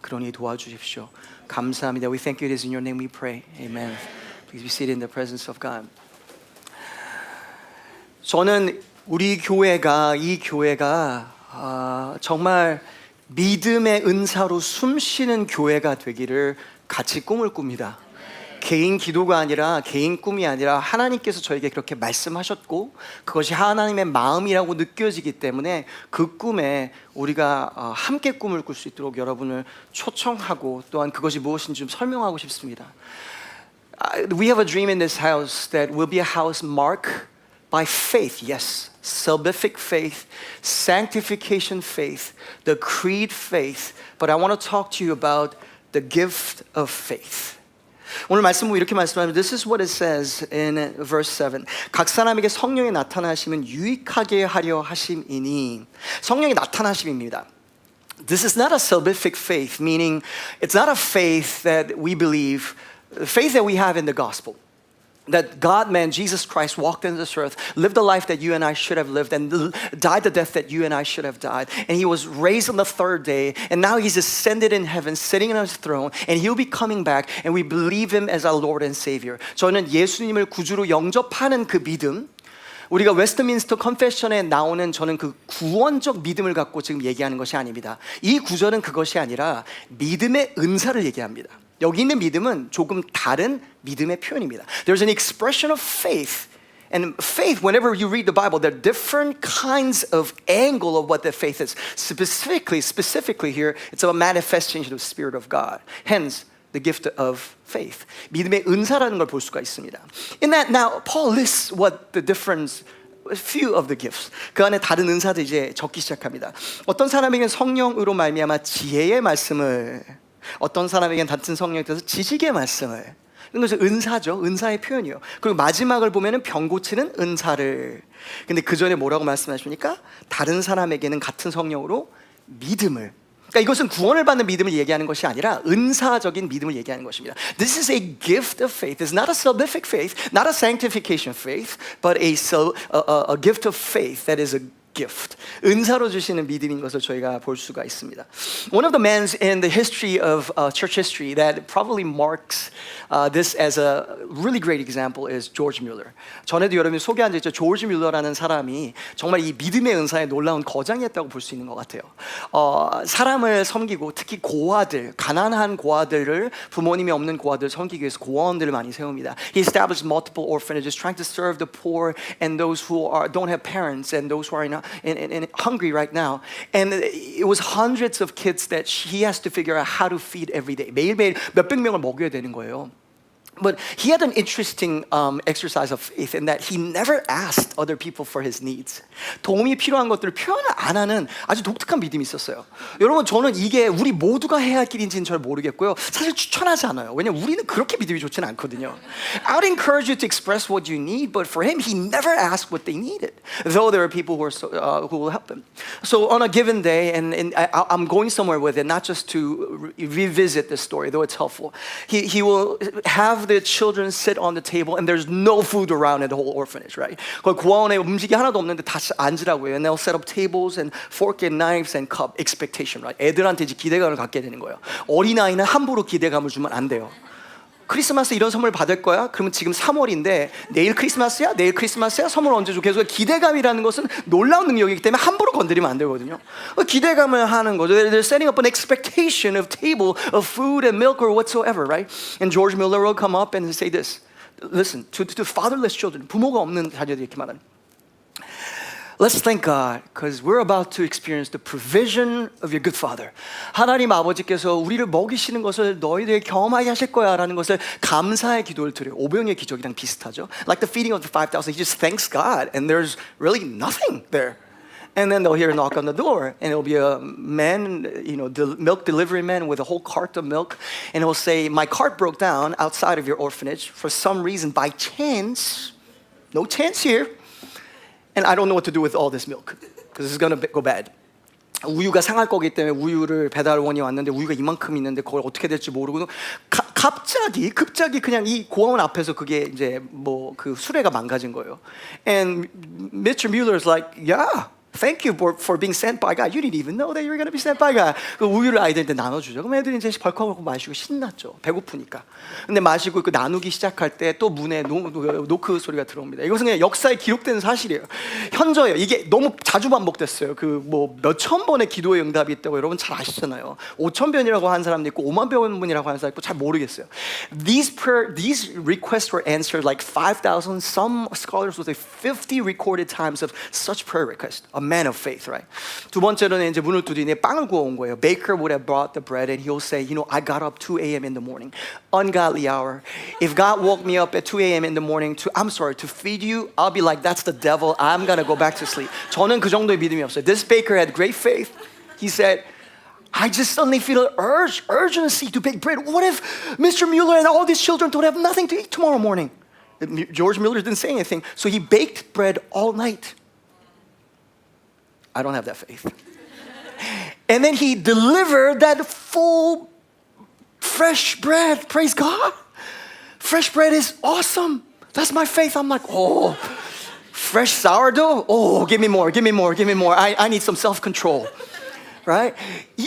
그러니 도와주십시오. 감사합니다. We thank you. It is in your name we pray. Amen. Please be seated in the presence of God. 저는 우리 교회가 이 교회가 정말 믿음의 은사로 숨쉬는 교회가 되기를 같이 꿈을 꿉니다. 개인 기도가 아니라 개인 꿈이 아니라 하나님께서 저에게 그렇게 말씀하셨고 그것이 하나님의 마음이라고 느껴지기 때문에 그 꿈에 우리가 함께 꿈을 꿀 수 있도록 여러분을 초청하고 또한 그것이 무엇인지 좀 설명하고 싶습니다. We have a dream in this house that will be a house marked by faith, yes, salvific faith, sanctification faith, the creed faith, but I want to talk to you about the gift of faith. 오늘 말씀은 이렇게 말씀하면 This is what it says in verse 7. 각 사람에게 성령이 나타나심은 유익하게 하려 하심이니. 성령이 나타나심입니다. This is not a salvific faith, meaning it's not a faith that we believe, the faith that we have in the gospel. That God-man, Jesus Christ, walked into this earth, lived the life that you and I should have lived, and died the death that you and I should have died. And he was raised on the third day, and now he's ascended in heaven, sitting on his throne, and he'll be coming back, and we believe him as our Lord and Savior. 저는 예수님을 구주로 영접하는 그 믿음, 우리가 웨스트민스터 컨페션에 나오는 저는 그 구원적 믿음을 갖고 지금 얘기하는 것이 아닙니다. 이 구절은 그것이 아니라 믿음의 은사를 얘기합니다. 여기 있는 믿음은 조금 다른 믿음의 표현입니다. There's an expression of faith. And faith, whenever you read the Bible, there are different kinds of angle of what the faith is. Specifically here, it's a manifestation of the Spirit of God. Hence, the gift of faith. 믿음의 은사라는 걸 볼 수가 있습니다. In that, now, Paul lists what the difference a few of the gifts. 그 안에 다른 은사들 이제 적기 시작합니다. 어떤 사람에게는 성령으로 말미암아 지혜의 말씀을, 어떤 사람에게는 같은 성령이 떠서 지식의 말씀을. 이것은 은사죠. 은사의 표현이요. 그리고 마지막을 보면은 병 고치는 은사를. 근데 그 전에 뭐라고 말씀하십니까? 다른 사람에게는 같은 성령으로 믿음을. 그러니까 이것은 구원을 받는 믿음을 얘기하는 것이 아니라 은사적인 믿음을 얘기하는 것입니다. This is a gift of faith. It's not a salvific faith, not a sanctification faith, but a gift of faith that is a gift. 은사로 주시는 믿음인 것을 저희가 볼 수가 있습니다. One of the men in the history of church history that probably marks this as a really great example is George Mueller. 전에도 여러분이 소개한 적 있죠. 조지 뮬러라는 사람이 정말 이 믿음의 은사에 놀라운 거장이었다고 볼 수 있는 것 같아요. 사람을 섬기고 특히 고아들, 가난한 고아들을 부모님이 없는 고아들을 섬기기 위해서 고아원들을 많이 세웁니다. He established multiple orphanages trying to serve the poor and those who don't have parents and those who are in hungry right now. And it was hundreds of kids that he has to figure out how to feed every day. 매일매일 몇백 명을 먹여야 되는 거예요. But he had an interesting exercise of faith in that he never asked other people for his needs. 도움이 필요한 것들을 표현을 안 하는 아주 독특한 믿음이 있었어요. 여러분 저는 이게 우리 모두가 해야 할 길인지는 잘 모르겠고요. 사실 추천하지 않아요. 왜냐면 우리는 그렇게 믿음이 좋지는 않거든요. I would encourage you to express what you need, but for him, he never asked what they needed. Though there are people who will help him. So on a given day, and I'm going somewhere with it, not just to revisit the story, though it's helpful. He will have the children sit on the table and there's no food around in the whole orphanage, right? 거기 고아원에 음식이 하나도 없는데 다 앉으라고 해요. And they'll set up tables and fork and knives and cup. Expectation, right? 애들한테 이제 기대감을 갖게 되는 거예요. 어린아이는 함부로 기대감을 주면 안 돼요. 크리스마스 이런 선물 받을 거야? 그러면 지금 3월인데 내일 크리스마스야? 내일 크리스마스야? 선물 언제 줘? 계속 기대감이라는 것은 놀라운 능력이기 때문에 함부로 건드리면 안 되거든요. 기대감을 하는 거죠. They're setting up an expectation of table of food and milk or whatsoever, right? And George Mueller will come up and say this. Listen, to fatherless children, 부모가 없는 자녀들이 이렇게 말하는. Let's thank God because we're about to experience the provision of your good father. 하나님 아버지께서 우리를 먹이시는 것을 너희들이 경험하게 하실 거야라는 것을 감사의 기도를 드려요. 오병의 기적이랑 비슷하죠. Like the feeding of the 5,000, he just thanks God and there's really nothing there. And then they'll hear a knock on the door and it'll be a man, the milk delivery man with a whole cart of milk, and he'll say, my cart broke down outside of your orphanage for some reason, by chance, no chance here. And I don't know what to do with all this milk because it's going to go bad. 우유가 상할 거기 때문에 우유를 배달원이 왔는데 우유가 이만큼 있는데 그걸 어떻게 될지 모르고 급작이 그냥 이 고아원 앞에서 그게 이제 뭐 그 수레가 망가진 거예요. And Mr. Mueller is like, yeah, Thank you for being sent by God. You didn't even know that you were going to be sent by God. 그 우유를 아이들한테 나눠주죠. 그럼 애들이 이제 벌컥벌컥 마시고 신났죠. 배고프니까. 근데 마시고 그 나누기 시작할 때 또 문에 노크 소리가 들어옵니다. 이것은 그냥 역사에 기록된 사실이에요. 현저해요. 이게 너무 자주 반복됐어요. 그 뭐 몇천 번의 기도의 응답이 있다고 여러분 잘 아시잖아요. 5천 번이라고 하는 사람도 있고 5만 번이라고 하는 사람도 있고 잘 모르겠어요. These requests were answered like 5,000. Some scholars will say 50 recorded times of such prayer requests. A man of faith, right? 두 번째로는 이제 문을 두드리니 빵을 구워온 거예요. Baker would have brought the bread and he'll say, you know, I got up 2 a.m. in the morning. Ungodly hour. If God woke me up at 2 a.m. in the morning to feed you, I'll be like, that's the devil. I'm gonna go back to sleep. 저는 그 정도의 믿음이 없어요. This baker had great faith. He said, I just suddenly feel an urgency to bake bread. What if Mr. Mueller and all these children don't have nothing to eat tomorrow morning? George Mueller didn't say anything, so he baked bread all night. I don't have that faith. And then he delivered that full, fresh bread. Praise God. Fresh bread is awesome. That's my faith. I'm like, oh, fresh sourdough? Oh, give me more, give me more, give me more. I need some self-control. Right?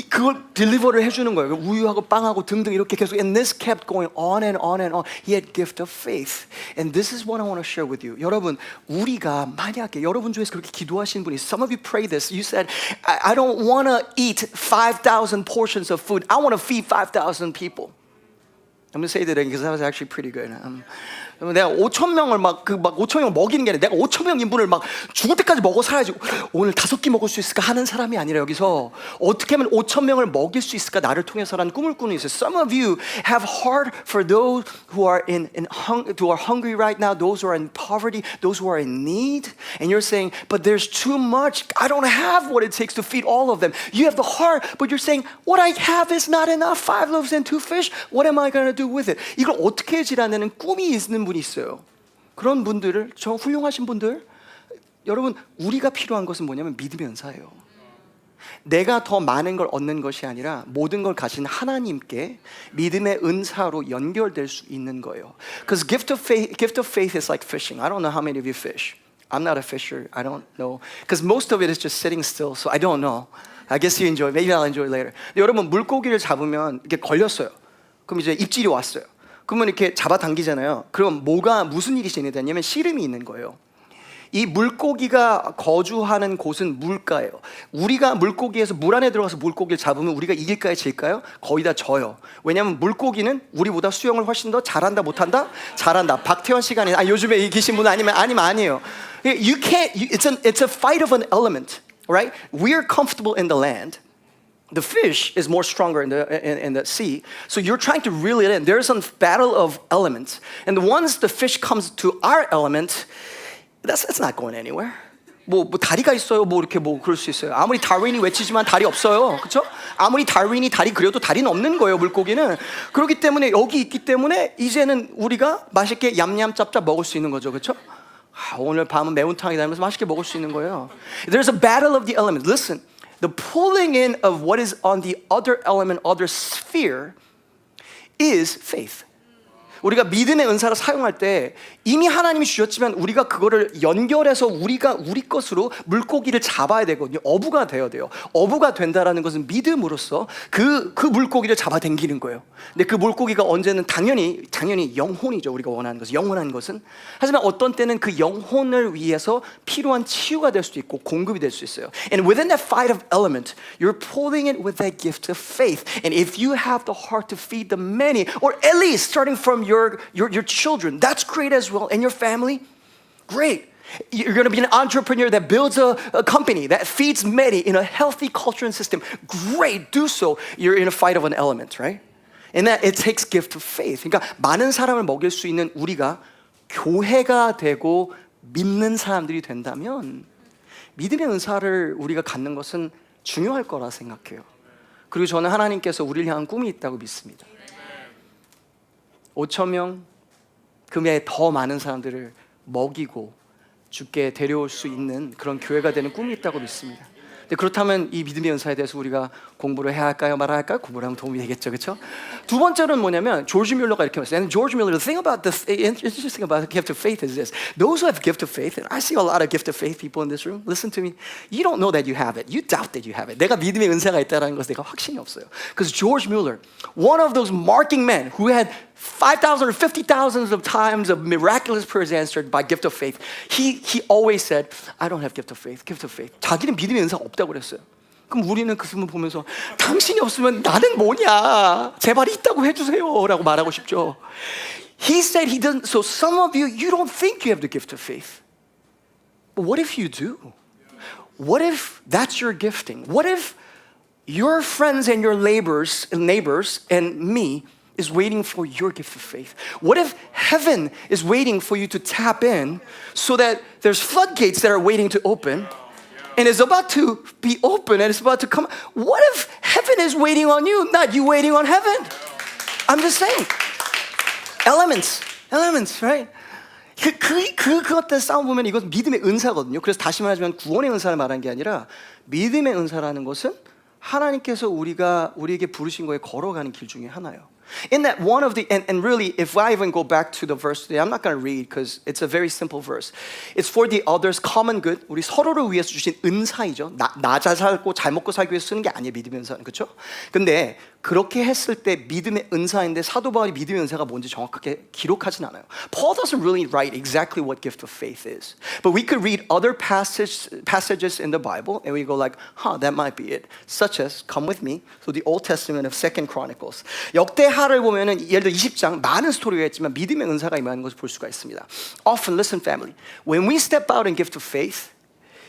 그걸 딜리버를 해주는 거예요. 우유하고 빵하고 등등 이렇게 계속. And this kept going on and on and on. He had gift of faith. And this is what I want to share with you. 여러분, 우리가 만약에 여러분 중에서 그렇게 기도하신 분이, some of you pray this. You said, I don't want to eat 5,000 portions of food. I want to feed 5,000 people. I'm going to say that again because that was actually pretty good. 내가 5,000명을 막 5,000명 먹이는 게 아니라 내가 5,000명 인분을 막 죽을 때까지 먹어 살아야지. 오늘 5끼 먹을 수 있을까 하는 사람이 아니라 여기서 어떻게 하면 5,000명을 먹일 수 있을까 나를 통해서라는 꿈을 꾸는 있어요. Some of you have heart for those who are who are hungry right now, those who are in poverty, those who are in need, and you're saying, but there's too much. I don't have what it takes to feed all of them. You have the heart, but you're saying, what I have is not enough. 5 loaves and 2 fish. What am I going to do with it? 이걸 어떻게 해지라는 꿈이 있는 분이 있어요. 그런 분들을, 저 훌륭하신 분들, 여러분, 우리가 필요한 것은 뭐냐면 믿음의 은사예요. 내가 더 많은 걸 얻는 것이 아니라 모든 걸 가진 하나님께 믿음의 은사로 연결될 수 있는 거예요. Because gift of faith is like fishing. I don't know how many of you fish. I'm not a fisher. I don't know. Because most of it is just sitting still. So I don't know. I guess you enjoy. Maybe I'll enjoy later. 근데 여러분, 물고기를 잡으면 이게 걸렸어요. 그럼 이제 입질이 왔어요. 그러면 이렇게 잡아당기잖아요. 그럼 무슨 일이 진행되냐면 씨름이 있는 거예요. 이 물고기가 거주하는 곳은 물가예요. 우리가 물고기에서 물 안에 들어가서 물고기를 잡으면 우리가 이길까요, 질까요? 거의 다 져요. 왜냐하면 물고기는 우리보다 수영을 훨씬 더 잘한다, 못한다? 잘한다. 박태원 씨가 요즘에 이기신 분은 아니에요. It's a fight of an element, right? We're comfortable in the land. The fish is more stronger in the sea. So you're trying to reel it in. There's a battle of elements. And once the fish comes to our element, that's not going anywhere. 뭐 다리가 있어요. 이렇게 그럴 수 있어요. 아무리 다윈이 외치지만 다리 없어요. 그렇죠? 아무리 다윈이 다리 그려도 다리는 없는 거예요, 물고기는. 그렇기 때문에 여기 있기 때문에 이제는 우리가 맛있게 얌얌짭짭 먹을 수 있는 거죠. 그렇죠? 오늘 밤은 매운탕이다 하면서 맛있게 먹을 수 있는 거예요. There's a battle of the elements. Listen. The pulling in of what is on the other element, other sphere, is faith. 우리가 믿음의 은사를 사용할 때 이미 하나님이 주셨지만 우리가 그거를 연결해서 우리 것으로 물고기를 잡아야 되거든요. 어부가 되어야 돼요. 어부가 된다라는 것은 믿음으로써 그 물고기를 잡아당기는 거예요. 근데 그 물고기가 언제는 당연히 영혼이죠. 우리가 원하는 것은, 영원한 것은. 하지만 어떤 때는 그 영혼을 위해서 필요한 치유가 될 수도 있고 공급이 될 수 있어요. And within that fight of element, you're pulling it with that gift of faith. And if you have the heart to feed the many, or at least starting from your children, that's great as well, and your family, great. You're going to be an entrepreneur that builds a company that feeds many in a healthy culture and system. Great, do so. You're in a fight of an element, right? And that it takes gift of faith. 그러니까 많은 사람을 먹일 수 있는 우리가 교회가 되고 믿는 사람들이 된다면 믿음의 은사를 우리가 갖는 것은 중요할 거라 생각해요. 그리고 저는 하나님께서 우리를 향한 꿈이 있다고 믿습니다. 5,000명, 그 외에 더 많은 사람들을 먹이고 주께 데려올 수 있는 그런 교회가 되는 꿈이 있다고 믿습니다. 근데 그렇다면 이 믿음의 은사에 대해서 우리가 공부를 해야 할까요? 말아야 할까요? 공부를 하면 도움이 되겠죠, 그렇죠? 두 번째는 뭐냐면 조지 뮬러가 이렇게 말했어요. And George Miller, the thing about the interesting about the gift of faith is this: those who have gift of faith, and I see a lot of gift of faith people in this room. Listen to me. You don't know that you have it. You doubt that you have it. 내가 믿음의 은사가 있다라는 것에 내가 확신이 없어요. Because George Mueller, one of those marking men who had 5,000 or 50,000 of times of miraculous prayers answered by gift of faith. He always said, I don't have gift of faith, gift of faith. 자기는 믿음의 은사가 없다고 그랬어요. 그럼 우리는 그 말을 보면서 당신이 없으면 나는 뭐냐? 제발 있다고 해주세요 라고 말하고 싶죠. He said he doesn't. So some of you, you don't think you have the gift of faith. But what if you do? What if that's your gifting? What if your friends and your neighbors and me is waiting for your gift of faith? What if heaven is waiting for you to tap in so that there's floodgates that are waiting to open and it's about to be open and it's about to come? What if heaven is waiting on you, not you waiting on heaven? I'm just saying. Elements, right? 그것들 싸움 보면 이것은 믿음의 은사거든요. 그래서 다시 말하자면 구원의 은사를 말한 게 아니라 믿음의 은사라는 것은 하나님께서 우리에게 부르신 거에 걸어가는 길 중에 하나예요. In that one of the, and really, if I even go back to the verse today, I'm not going to read because it's a very simple verse. It's for the others' common good. 우리 서로를 위해서 주신 은사이죠. 나 잘 살고 잘 먹고 살기 위해서 쓰는 게 아니에요, 믿음의 은사는. 그렇죠? 근데 그렇게 했을 때 믿음의 은사인데 사도 바울이 믿음의 은사가 뭔지 정확하게 기록하진 않아요. Paul doesn't really write exactly what gift of faith is. But we could read other passages in the Bible and we go like, that might be it. Such as, come with me to the Old Testament of 2 Chronicles. 역대하를 보면은 예를 들어 20장 많은 스토리가 있지만 믿음의 은사가 임하는 것을 볼 수가 있습니다. Often, listen family, when we step out in gift of faith,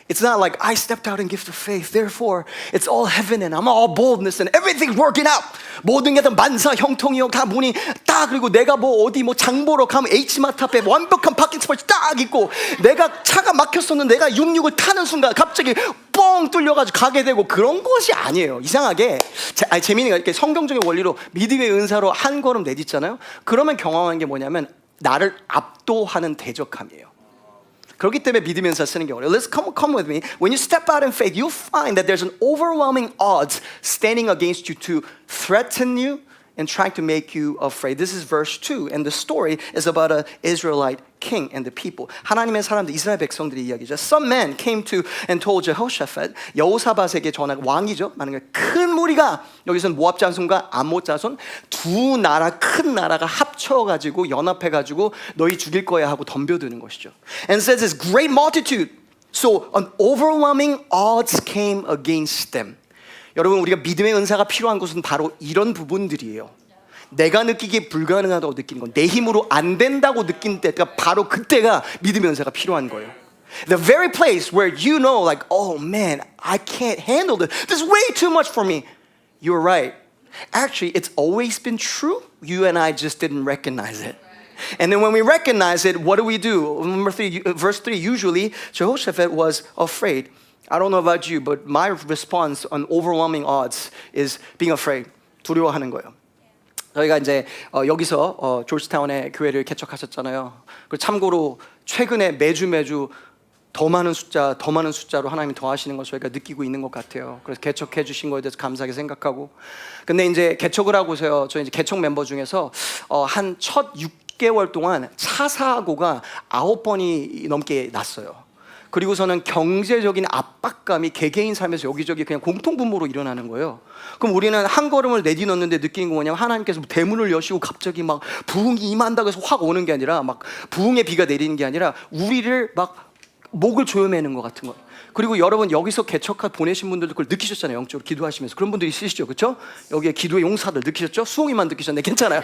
it's not like I stepped out in gift of faith, therefore it's all heaven and I'm all boldness and everything's working out. 모든 게 다 만사 형통이요 다 문이 딱 그리고 내가 어디 장보러 가면 H마트 앞에 완벽한 파킹 스팟이 딱 있고 내가 차가 막혔었는데 내가 66을 타는 순간 갑자기 뻥 뚫려가지고 가게 되고 그런 것이 아니에요. 이상하게 재미있는 게 이렇게 성경적인 원리로 믿음의 은사로 한 걸음 내딛잖아요. 그러면 경험하는 게 뭐냐면 나를 압도하는 대적함이에요. 그렇기 때문에 믿음의 은사 쓰는 게 어려워요. Let's come with me. When you step out in faith, you'll find that there's an overwhelming odds standing against you to threaten you and trying to make you afraid. This is verse 2, and the story is about an Israelite king and the people. 하나님의 사람들, 이스라엘 백성들의 이야기죠. Some men came to and told Jehoshaphat, 여호사밧에게 전한 왕이죠. 많은 큰 무리가 여기서는 모압 자손과 암몬 자손 두 나라 큰 나라가 합쳐가지고 연합해가지고 너희 죽일 거야 하고 덤벼드는 것이죠. And says this great multitude. So an overwhelming odds came against them. 여러분 우리가 믿음의 은사가 필요한 것은 바로 이런 부분들이에요. 내가 느끼기에 불가능하다고 느끼는 건 내 힘으로 안 된다고 느낀 때가 바로 그때가 믿음의 은사가 필요한 거예요. The very place where you know like, oh man, I can't handle this. This is way too much for me. You're right. Actually, it's always been true. You and I just didn't recognize it. And then when we recognize it, what do? Verse 3, usually Jehoshaphat was afraid. I don't know about you, but my response on overwhelming odds is being afraid. 두려워하는 거예요. 저희가 이제 여기서 조지타운에 교회를 개척하셨잖아요. 그리고 참고로 최근에 매주 더 많은 숫자로 하나님이 더하시는 것을 저희가 느끼고 있는 것 같아요. 그래서 개척해 주신 거에 대해서 감사하게 생각하고. 근데 이제 개척을 하고서요. 저희 이제 개척 멤버 중에서 한 첫 6개월 동안 차 사고가 9번이 넘게 났어요. 그리고서는 경제적인 압박감이 개개인 삶에서 여기저기 그냥 공통분모로 일어나는 거예요. 그럼 우리는 한 걸음을 내딛었는데 느끼는 거 뭐냐면 하나님께서 대문을 여시고 갑자기 막 부흥이 임한다고 해서 확 오는 게 아니라 막 부흥의 비가 내리는 게 아니라 우리를 막 목을 조여매는 것 같은 거예요. 그리고 여러분 여기서 개척하 보내신 분들도 그걸 느끼셨잖아요. 영적으로 기도하시면서 그런 분들이 있으시죠, 그렇죠? 여기에 기도의 용사들 느끼셨죠? 수홍이만 느끼셨네. 괜찮아요.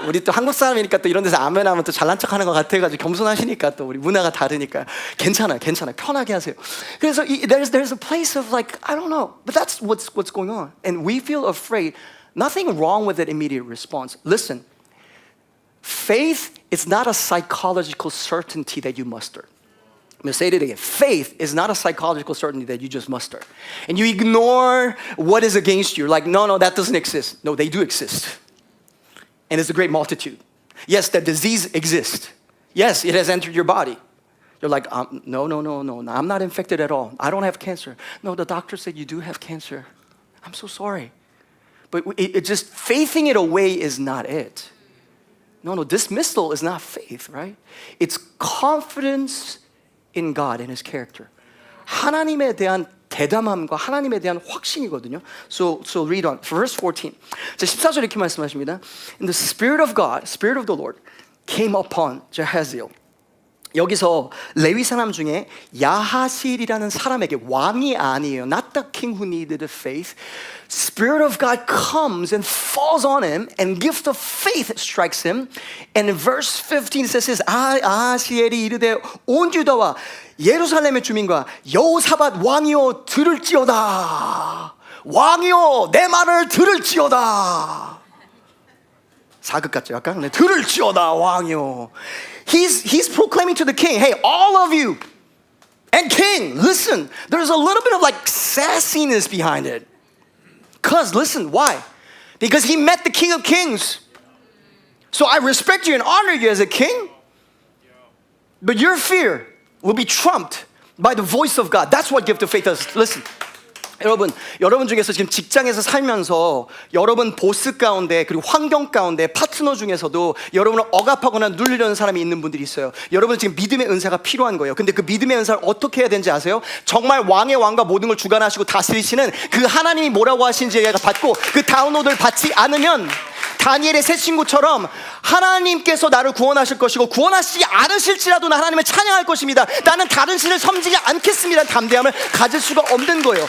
우리 또 한국 사람이니까 또 이런 데서 아멘하면 또 잘난 척하는 것 같아가지고 겸손하시니까 또 우리 문화가 다르니까 괜찮아요. 편하게 하세요. 그래서 there's a place of like I don't know, but that's what's going on, and we feel afraid. Nothing wrong with that immediate response. Listen, faith is not a psychological certainty that you muster. I'm going to say it again. Faith is not a psychological certainty that you just muster. And you ignore what is against you. Like, no, that doesn't exist. No, they do exist. And it's a great multitude. Yes, that disease exists. Yes, it has entered your body. You're like, no, I'm not infected at all. I don't have cancer. No, the doctor said you do have cancer. I'm so sorry. But it just faithing it away is not it. No, dismissal is not faith, right? It's confidence in God and His character. 하나님에 대한 대담함과 하나님에 대한 확신이거든요. So read on. Verse 14. 자, 14절 이렇게 말씀하십니다. And the Spirit of God, Spirit of the Lord, came upon Jehaziel. 여기서 레위 사람 중에 야하실이라는 사람에게 왕이 아니에요. Not the king who needed a faith. Spirit of God comes and falls on him, and gift of faith strikes him. And in verse 15 it says, 아하시엘이 이르되 온 유다와 예루살렘의 주민과 여호사밧 왕이여 들을지어다. 왕이여 내 말을 들을지어다. 사극 같죠 약간? 네, 들을지어다 왕이여. He's proclaiming to the king, hey, all of you, and king, listen, there's a little bit of like sassiness behind it. Because, listen, why? Because he met the King of Kings. So I respect you and honor you as a king, but your fear will be trumped by the voice of God. That's what gift of faith does. Listen. 여러분 중에서 지금 직장에서 살면서 여러분 보스 가운데 그리고 환경 가운데 파트너 중에서도 여러분을 억압하거나 누르려는 사람이 있는 분들이 있어요. 여러분 지금 믿음의 은사가 필요한 거예요. 근데 그 믿음의 은사를 어떻게 해야 되는지 아세요? 정말 왕의 왕과 모든 걸 주관하시고 다스리시는 그 하나님이 뭐라고 하시는지 받고 그 다운로드를 받지 않으면 다니엘의 세 친구처럼 하나님께서 나를 구원하실 것이고 구원하시지 않으실지라도 나 하나님을 찬양할 것입니다. 나는 다른 신을 섬기지 않겠습니다. 담대함을 가질 수가 없는 거예요.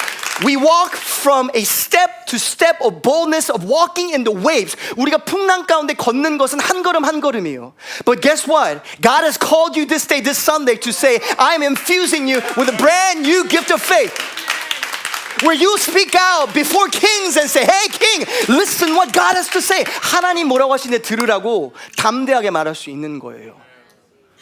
We walk from a step to step of boldness of walking in the waves. 우리가 풍랑 가운데 걷는 것은 한 걸음 한 걸음이에요. But guess what? God has called you this day, this Sunday to say, I am infusing you with a brand new gift of faith. Where you speak out before kings and say, hey king, listen what God has to say. 하나님 뭐라고 하시는데 들으라고 담대하게 말할 수 있는 거예요.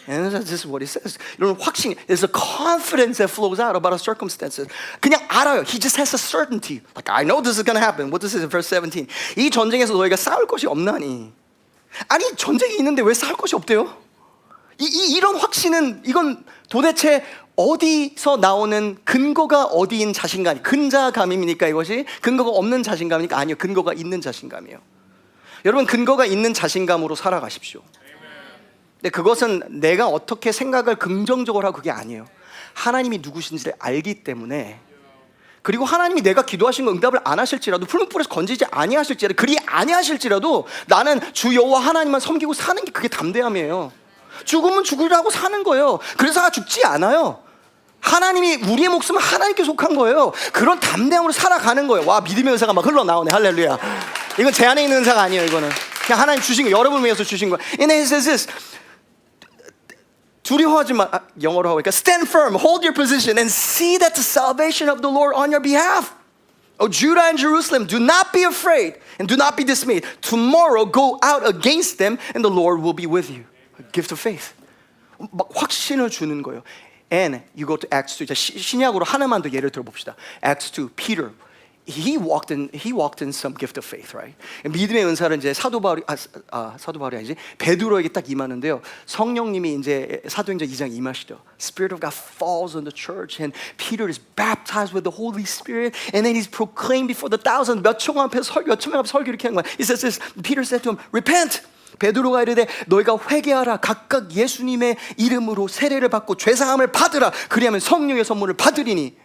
And this is what he says. 이런 확신, there's a confidence that flows out about our circumstances. 그냥 알아요. He just has a certainty. Like I know this is going to happen. What this is in verse 17. 이 전쟁에서 너희가 싸울 것이 없나니. 아니 전쟁이 있는데 왜 싸울 것이 없대요? 이런 확신은 이건 도대체 어디서 나오는 근거가 어디인 자신감? 근자감입니까 이것이? 근거가 없는 자신감이니까? 아니요, 근거가 있는 자신감이에요. 여러분 근거가 있는 자신감으로 살아가십시오. 근데 그것은 내가 어떻게 생각을 긍정적으로 하고 그게 아니에요. 하나님이 누구신지를 알기 때문에, 그리고 하나님이 내가 기도하신 거 응답을 안 하실지라도 풀무불에서 건지지 아니하실지라도 그리 아니하실지라도 나는 주 여호와 하나님만 섬기고 사는 게 그게 담대함이에요. 죽으면 죽으라고 사는 거예요. 그래서 죽지 않아요. 하나님이 우리의 목숨은 하나님께 속한 거예요. 그런 담대함으로 살아가는 거예요. 와, 믿음의 은사가 막 흘러나오네. 할렐루야. 이건 제 안에 있는 은사가 아니에요. 이거는 그냥 하나님 주신 거, 여러분을 위해서 주신 거예요. And it says this, 두려워하지 마. 영어로 하니까 stand firm, hold your position and see that the salvation of the Lord on your behalf. O Judah and Jerusalem, do not be afraid and do not be dismayed. Tomorrow go out against them and the Lord will be with you. A gift of faith. 막 확신을 주는 거예요. And you go to Acts 2. 신약으로 하나만 더 예를 들어봅시다. Acts 2, Peter. He walked in some gift of faith, right? 믿음의 은사를 이제 사도 바울이 아니지 베드로에게 딱 임하는데요. 성령님이 이제 사도행전 2장 임하시죠. Spirit of God falls on the church, and Peter is baptized with the Holy Spirit, and then he's proclaimed before the thousands. 몇 천 명 앞에 설교 이렇게 하는 거야. He says this. Peter said to him, "Repent." 베드로가 이르되 너희가 회개하라. 각각 예수님의 이름으로 세례를 받고 죄사함을 받으라. 그리하면 성령의 선물을 받으리니.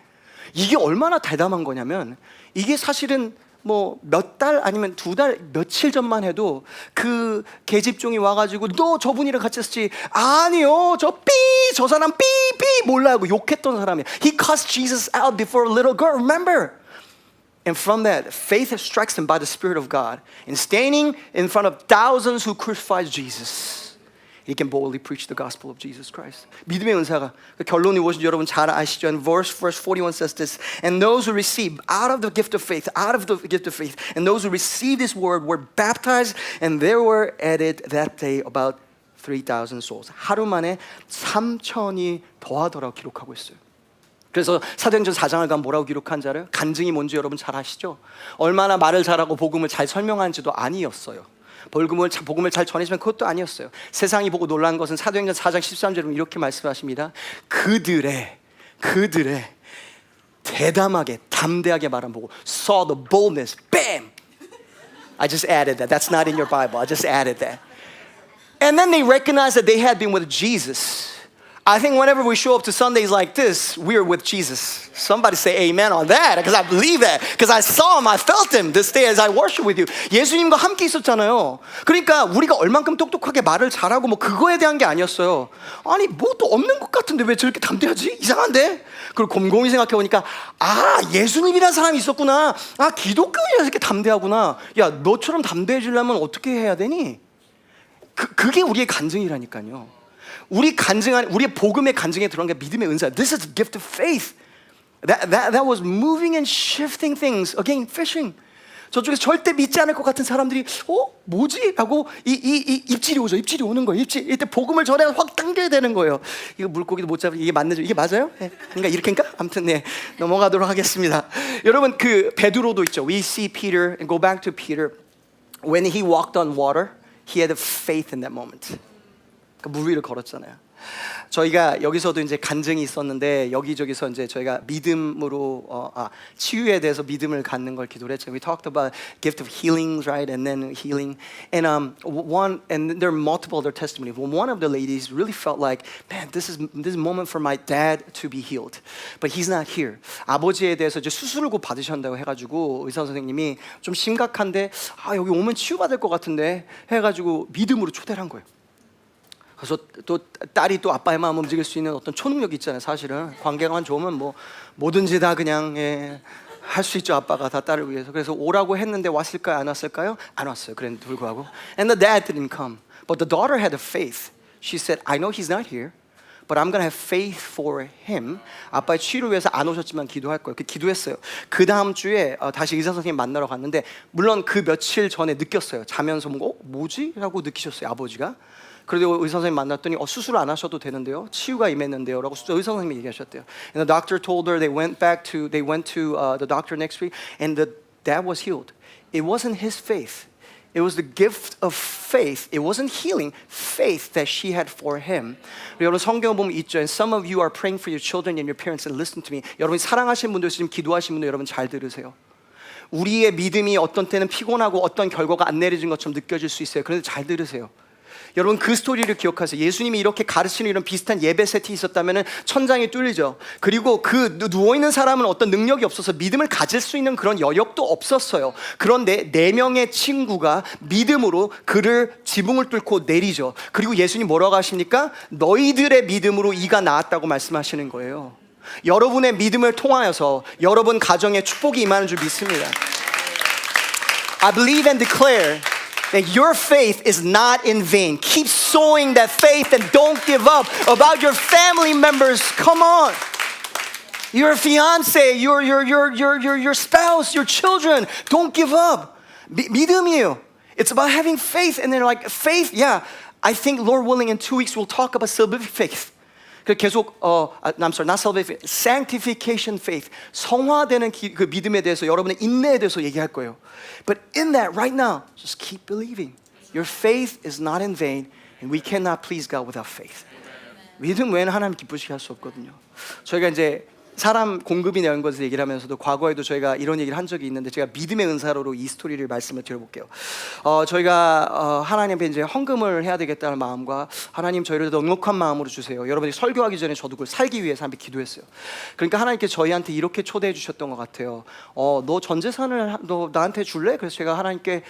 이게 얼마나 대담한 거냐면 이게 사실은 뭐 몇 달 아니면 두 달 며칠 전만 해도 그 계집종이 와가지고 너 저분이랑 같이 했지. 아니요, 저 사람 삐 몰라요 욕했던 사람이야. He cussed Jesus out before a little girl. Remember? And from that, faith strikes him by the Spirit of God. And standing in front of thousands who crucified Jesus, he can boldly preach the gospel of Jesus Christ. 믿음의 은사가 결론이 무엇인지 여러분 잘 아시죠? And verse 41 says this. And those who receive out of the gift of faith, and those who received this word were baptized, and there were added that day about 3,000 souls. 하루 만에 3,000이 더하더라고 기록하고 있어요. 그래서 사도행전 4장을 가면 뭐라고 기록한 줄 알아요? 간증이 뭔지 여러분 잘 아시죠? 얼마나 말을 잘하고 복음을 잘 설명하는지도 아니었어요. 복음을 잘 전해지면 그것도 아니었어요. 세상이 보고 놀란 것은 사도행전 4장 13절에 이렇게 말씀하십니다. 그들의 대담하게 담대하게 말한 보고 saw the boldness. Bam! I just added that. That's not in your Bible. I just added that. And then they recognized that they had been with Jesus. I think whenever we show up to Sundays like this, we're with Jesus. Somebody say amen on that, because I believe that. Because I saw him, I felt him this day as I worship with you. 예수님과 함께 있었잖아요. 그러니까 우리가 얼만큼 똑똑하게 말을 잘하고 뭐 그거에 대한 게 아니었어요. 아니 뭐 또 없는 것 같은데 왜 저렇게 담대하지? 이상한데? 그리고 곰곰이 생각해 보니까 아 예수님이라는 사람이 있었구나. 아 기독교인이라서 이렇게 담대하구나. 야 너처럼 담대해지려면 어떻게 해야 되니? 그게 우리의 간증이라니까요. 우리의 복음의 간증에 들어간 게 믿음의 은사. This is the gift of faith. That was moving and shifting things. Again, fishing. 저쪽에서 절대 믿지 않을 것 같은 사람들이 뭐지? 하고 이 입질이 오죠. 입질이 오는 거예요. 이때 복음을 전해 확 당겨야 되는 거예요. 이거 물고기도 못 잡고 이게 맞는 이게 맞아요? 네. 그러니까 이렇게인가? 아무튼 네 넘어가도록 하겠습니다. 여러분 그 베드로도 있죠. We see Peter and go back to Peter. When he walked on water, he had a faith in that moment. 물 위를 걸었잖아요. 저희가 여기서도 이제 간증이 있었는데 여기저기서 이제 저희가 믿음으로 치유에 대해서 믿음을 갖는 걸 기도를 했죠. We talked about gift of healings, right? And then healing. And there are multiple other testimonies. One of the ladies really felt like, man, this is moment for my dad to be healed, but he's not here. 아버지에 대해서 이제 수술을 곧 받으신다고 해가지고 의사 선생님이 좀 심각한데 여기 오면 치유받을 것 같은데 해가지고 믿음으로 초대를 한 거예요. 그래서 또 딸이 또 아빠의 마음 움직일 수 있는 어떤 초능력이 있잖아요. 사실은 관계만 좋으면 뭐 뭐든지 다 그냥 할 수 있죠. 아빠가 다 딸을 위해서. 그래서 오라고 했는데 왔을까요? 안 왔을까요? 안 왔어요. 그랬는데 불구하고 And the dad didn't come. But the daughter had a faith. She said, I know he's not here, but I'm gonna have faith for him. 아빠의 치유를 위해서 안 오셨지만 기도할 거예요. 기도했어요. 그 다음 주에 다시 의사 선생님 만나러 갔는데 물론 그 며칠 전에 느꼈어요. 자면서 뭐지? 라고 느끼셨어요. 아버지가. 그래도 의사 선생님 만났더니 수술 안 하셔도 되는데요. 치유가 임했는데요. 라고 의사 선생님이 얘기하셨대요. And the doctor told her they went to the doctor next week and the dad was healed. It wasn't his faith. It was the gift of faith. It wasn't healing, faith that she had for him. 여러분 성경 보면 있죠. And some of you are praying for your children and your parents and listen to me. 여러분 사랑하시는 분들 지금 기도하시는 분들 여러분 잘 들으세요. 우리의 믿음이 어떤 때는 피곤하고 어떤 결과가 안 내려진 것처럼 느껴질 수 있어요. 그런데 잘 들으세요. 여러분 그 스토리를 기억하세요. 예수님이 이렇게 가르치는 이런 비슷한 예배 세팅이 있었다면 천장이 뚫리죠. 그리고 그 누워있는 사람은 어떤 능력이 없어서 믿음을 가질 수 있는 그런 여력도 없었어요. 그런데 4명의 친구가 믿음으로 그를 지붕을 뚫고 내리죠. 그리고 예수님 뭐라고 하십니까? 너희들의 믿음으로 이가 나았다고 말씀하시는 거예요. 여러분의 믿음을 통하여서 여러분 가정에 축복이 임하는 줄 믿습니다. I believe and declare that your faith is not in vain. Keep sowing that faith and don't give up. About your family members, come on. Your fiance, your spouse, your children, don't give up. 믿음이에요. It's about having faith. And they're like, faith, yeah. I think, Lord willing, in 2 weeks we'll talk about salvific faith. 계속 I'm sorry, not salvation, sanctification faith. 성화되는 그 믿음에 대해서 여러분의 인내에 대해서 얘기할 거예요. But in that right now, just keep believing. Your faith is not in vain, and we cannot please God without faith. 믿음 외에는 하나님 기쁘시게 할 수 없거든요. 저희가 이제 사람 공급이 내는 것을 얘기를 하면서도 과거에도 저희가 이런 얘기를 한 적이 있는데 제가 믿음의 은사로 이 스토리를 말씀을 드려볼게요. 저희가 하나님 앞에 이제 헌금을 해야 되겠다는 마음과 하나님 저희를 넉넉한 마음으로 주세요. 여러분이 설교하기 전에 저도 그걸 살기 위해서 함께 기도했어요. 그러니까 하나님께서 저희한테 이렇게 초대해 주셨던 것 같아요. 너 전 재산을 너 나한테 줄래? 그래서 제가 하나님께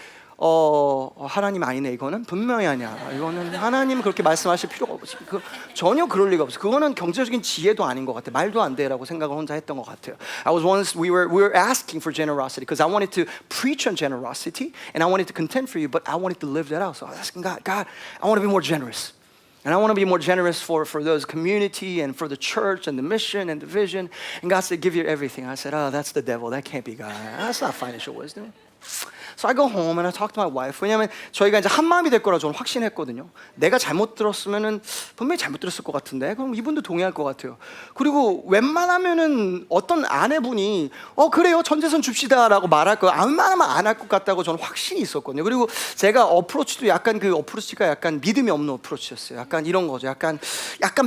하나님 아니네 이거는 분명히 아니야. 이거는 하나님 그렇게 말씀하실 필요가 없지. 전혀 그럴 리가 없어. 그거는 경제적인 지혜도 아닌 것 같아. 말도 안 돼라고 생각을 혼자 했던 것 같아요. We were asking for generosity because I wanted to preach on generosity and I wanted to contend for you, but I wanted to live that out. So I was asking God, I want to be more generous. And I want to be more generous for those community and for the church and the mission and the vision. And God said, give you everything. I said, that's the devil. That can't be God. That's not financial wisdom. So I go home and I talk to my wife. 왜냐하면 저희가 이제 한 마음이 될 거라 저는 확신했거든요. 내가 잘못 들었으면은 분명히 잘못 들었을 것 같은데 그럼 이분도 동의할 것 같아요. 그리고 웬만하면은 어떤 아내분이 그래요 전재산 줍시다라고 말할 거예요. 웬만하면 안 할 것 같다고 저는 확신이 있었거든요. 그리고 제가 어프로치도 약간 그 어프로치가 약간 믿음이 없는 어프로치였어요. 약간 이런 거죠. 약간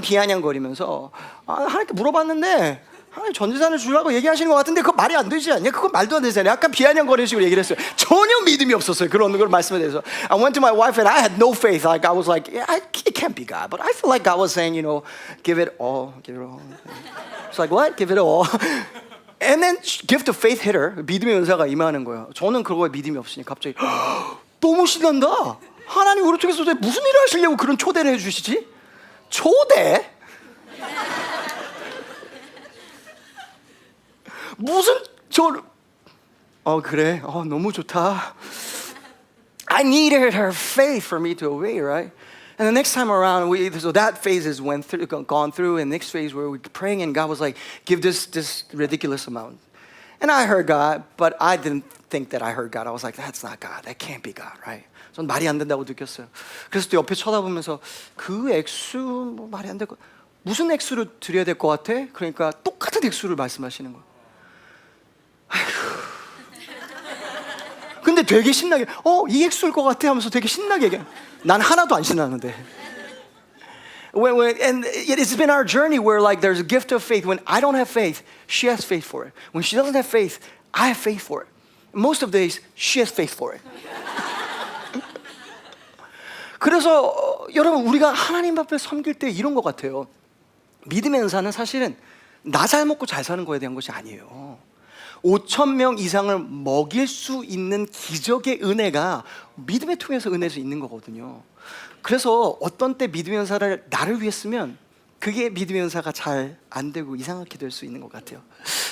비아냥거리면서 하나님께 물어봤는데 하나님 전재산을 주려고 얘기하시는 것 같은데 그거 말이 안 되지 않냐? 그건 말도 안 되잖아요. 약간 비아냥거리는 식으로 얘기를 했어요. 전혀 믿음이 없었어요. 그런 걸 말씀에 대해서. I went to my wife and I had no faith. Like I was like, it can't be God. But I feel like God was saying, give it all, give it all. It's like what? Give it all. And then gift of faith hit her. 믿음의 은사가 임하는 거예요. 저는 그거에 믿음이 없으니 갑자기 너무 신난다. 하나님 우리 통해서 무슨 일을 하시려고 그런 초대를 해주시지? 초대? 무슨 그래 너무 좋다. I needed her faith for me to obey, right? And the next time around, so that phase is gone through, and next phase where we're praying, and God was like, give this ridiculous amount. And I heard God, but I didn't think that I heard God. I was like, that's not God. That can't be God, right? 전 말이 안 된다고 느꼈어요. 그래서 또 옆에 쳐다보면서 그 액수 말이 안 될 것. 무슨 액수를 드려야 될 것 같아? 그러니까 똑같은 액수를 말씀하시는 거예요. 근데 되게 신나게 이 액수일 것 같아 하면서 되게 신나게 얘기해. 난 하나도 안 신나는데. And it's been our journey where like there's a gift of faith. When I don't have faith, she has faith for it. When she doesn't have faith, I have faith for it. Most of the days, she has faith for it. 그래서 여러분 우리가 하나님 앞에 섬길 때 이런 것 같아요. 믿음의 은사는 사실은 나 잘 먹고 잘 사는 거에 대한 것이 아니에요. 5,000명 이상을 먹일 수 있는 기적의 은혜가 믿음을 통해서 은혜에서 있는 거거든요. 그래서 어떤 때 믿음의 은사를 나를 위해 쓰면 그게 믿음의 은사가 잘 안 되고 이상하게 될 수 있는 것 같아요.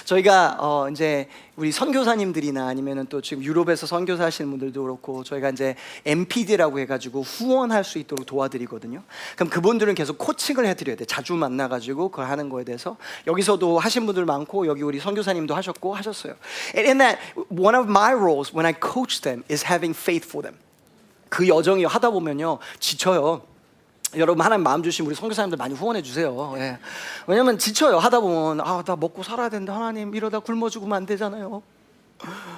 저희가 이제 우리 선교사님들이나 아니면은 또 지금 유럽에서 선교사 하시는 분들도 그렇고 저희가 이제 MPD라고 해가지고 후원할 수 있도록 도와드리거든요. 그럼 그분들은 계속 코칭을 해드려야 돼. 자주 만나가지고 그걸 하는 거에 대해서 여기서도 하신 분들 많고 여기 우리 선교사님도 하셨고 하셨어요. And that one of my roles when I coach them is having faith for them. 그 여정이 하다 보면요 지쳐요. 여러분 하나님 마음 주신 우리 선교사님들 많이 후원해 주세요. 예. 왜냐면 지쳐요. 하다 보면 나 먹고 살아야 되는데 하나님 이러다 굶어 죽으면 안 되잖아요.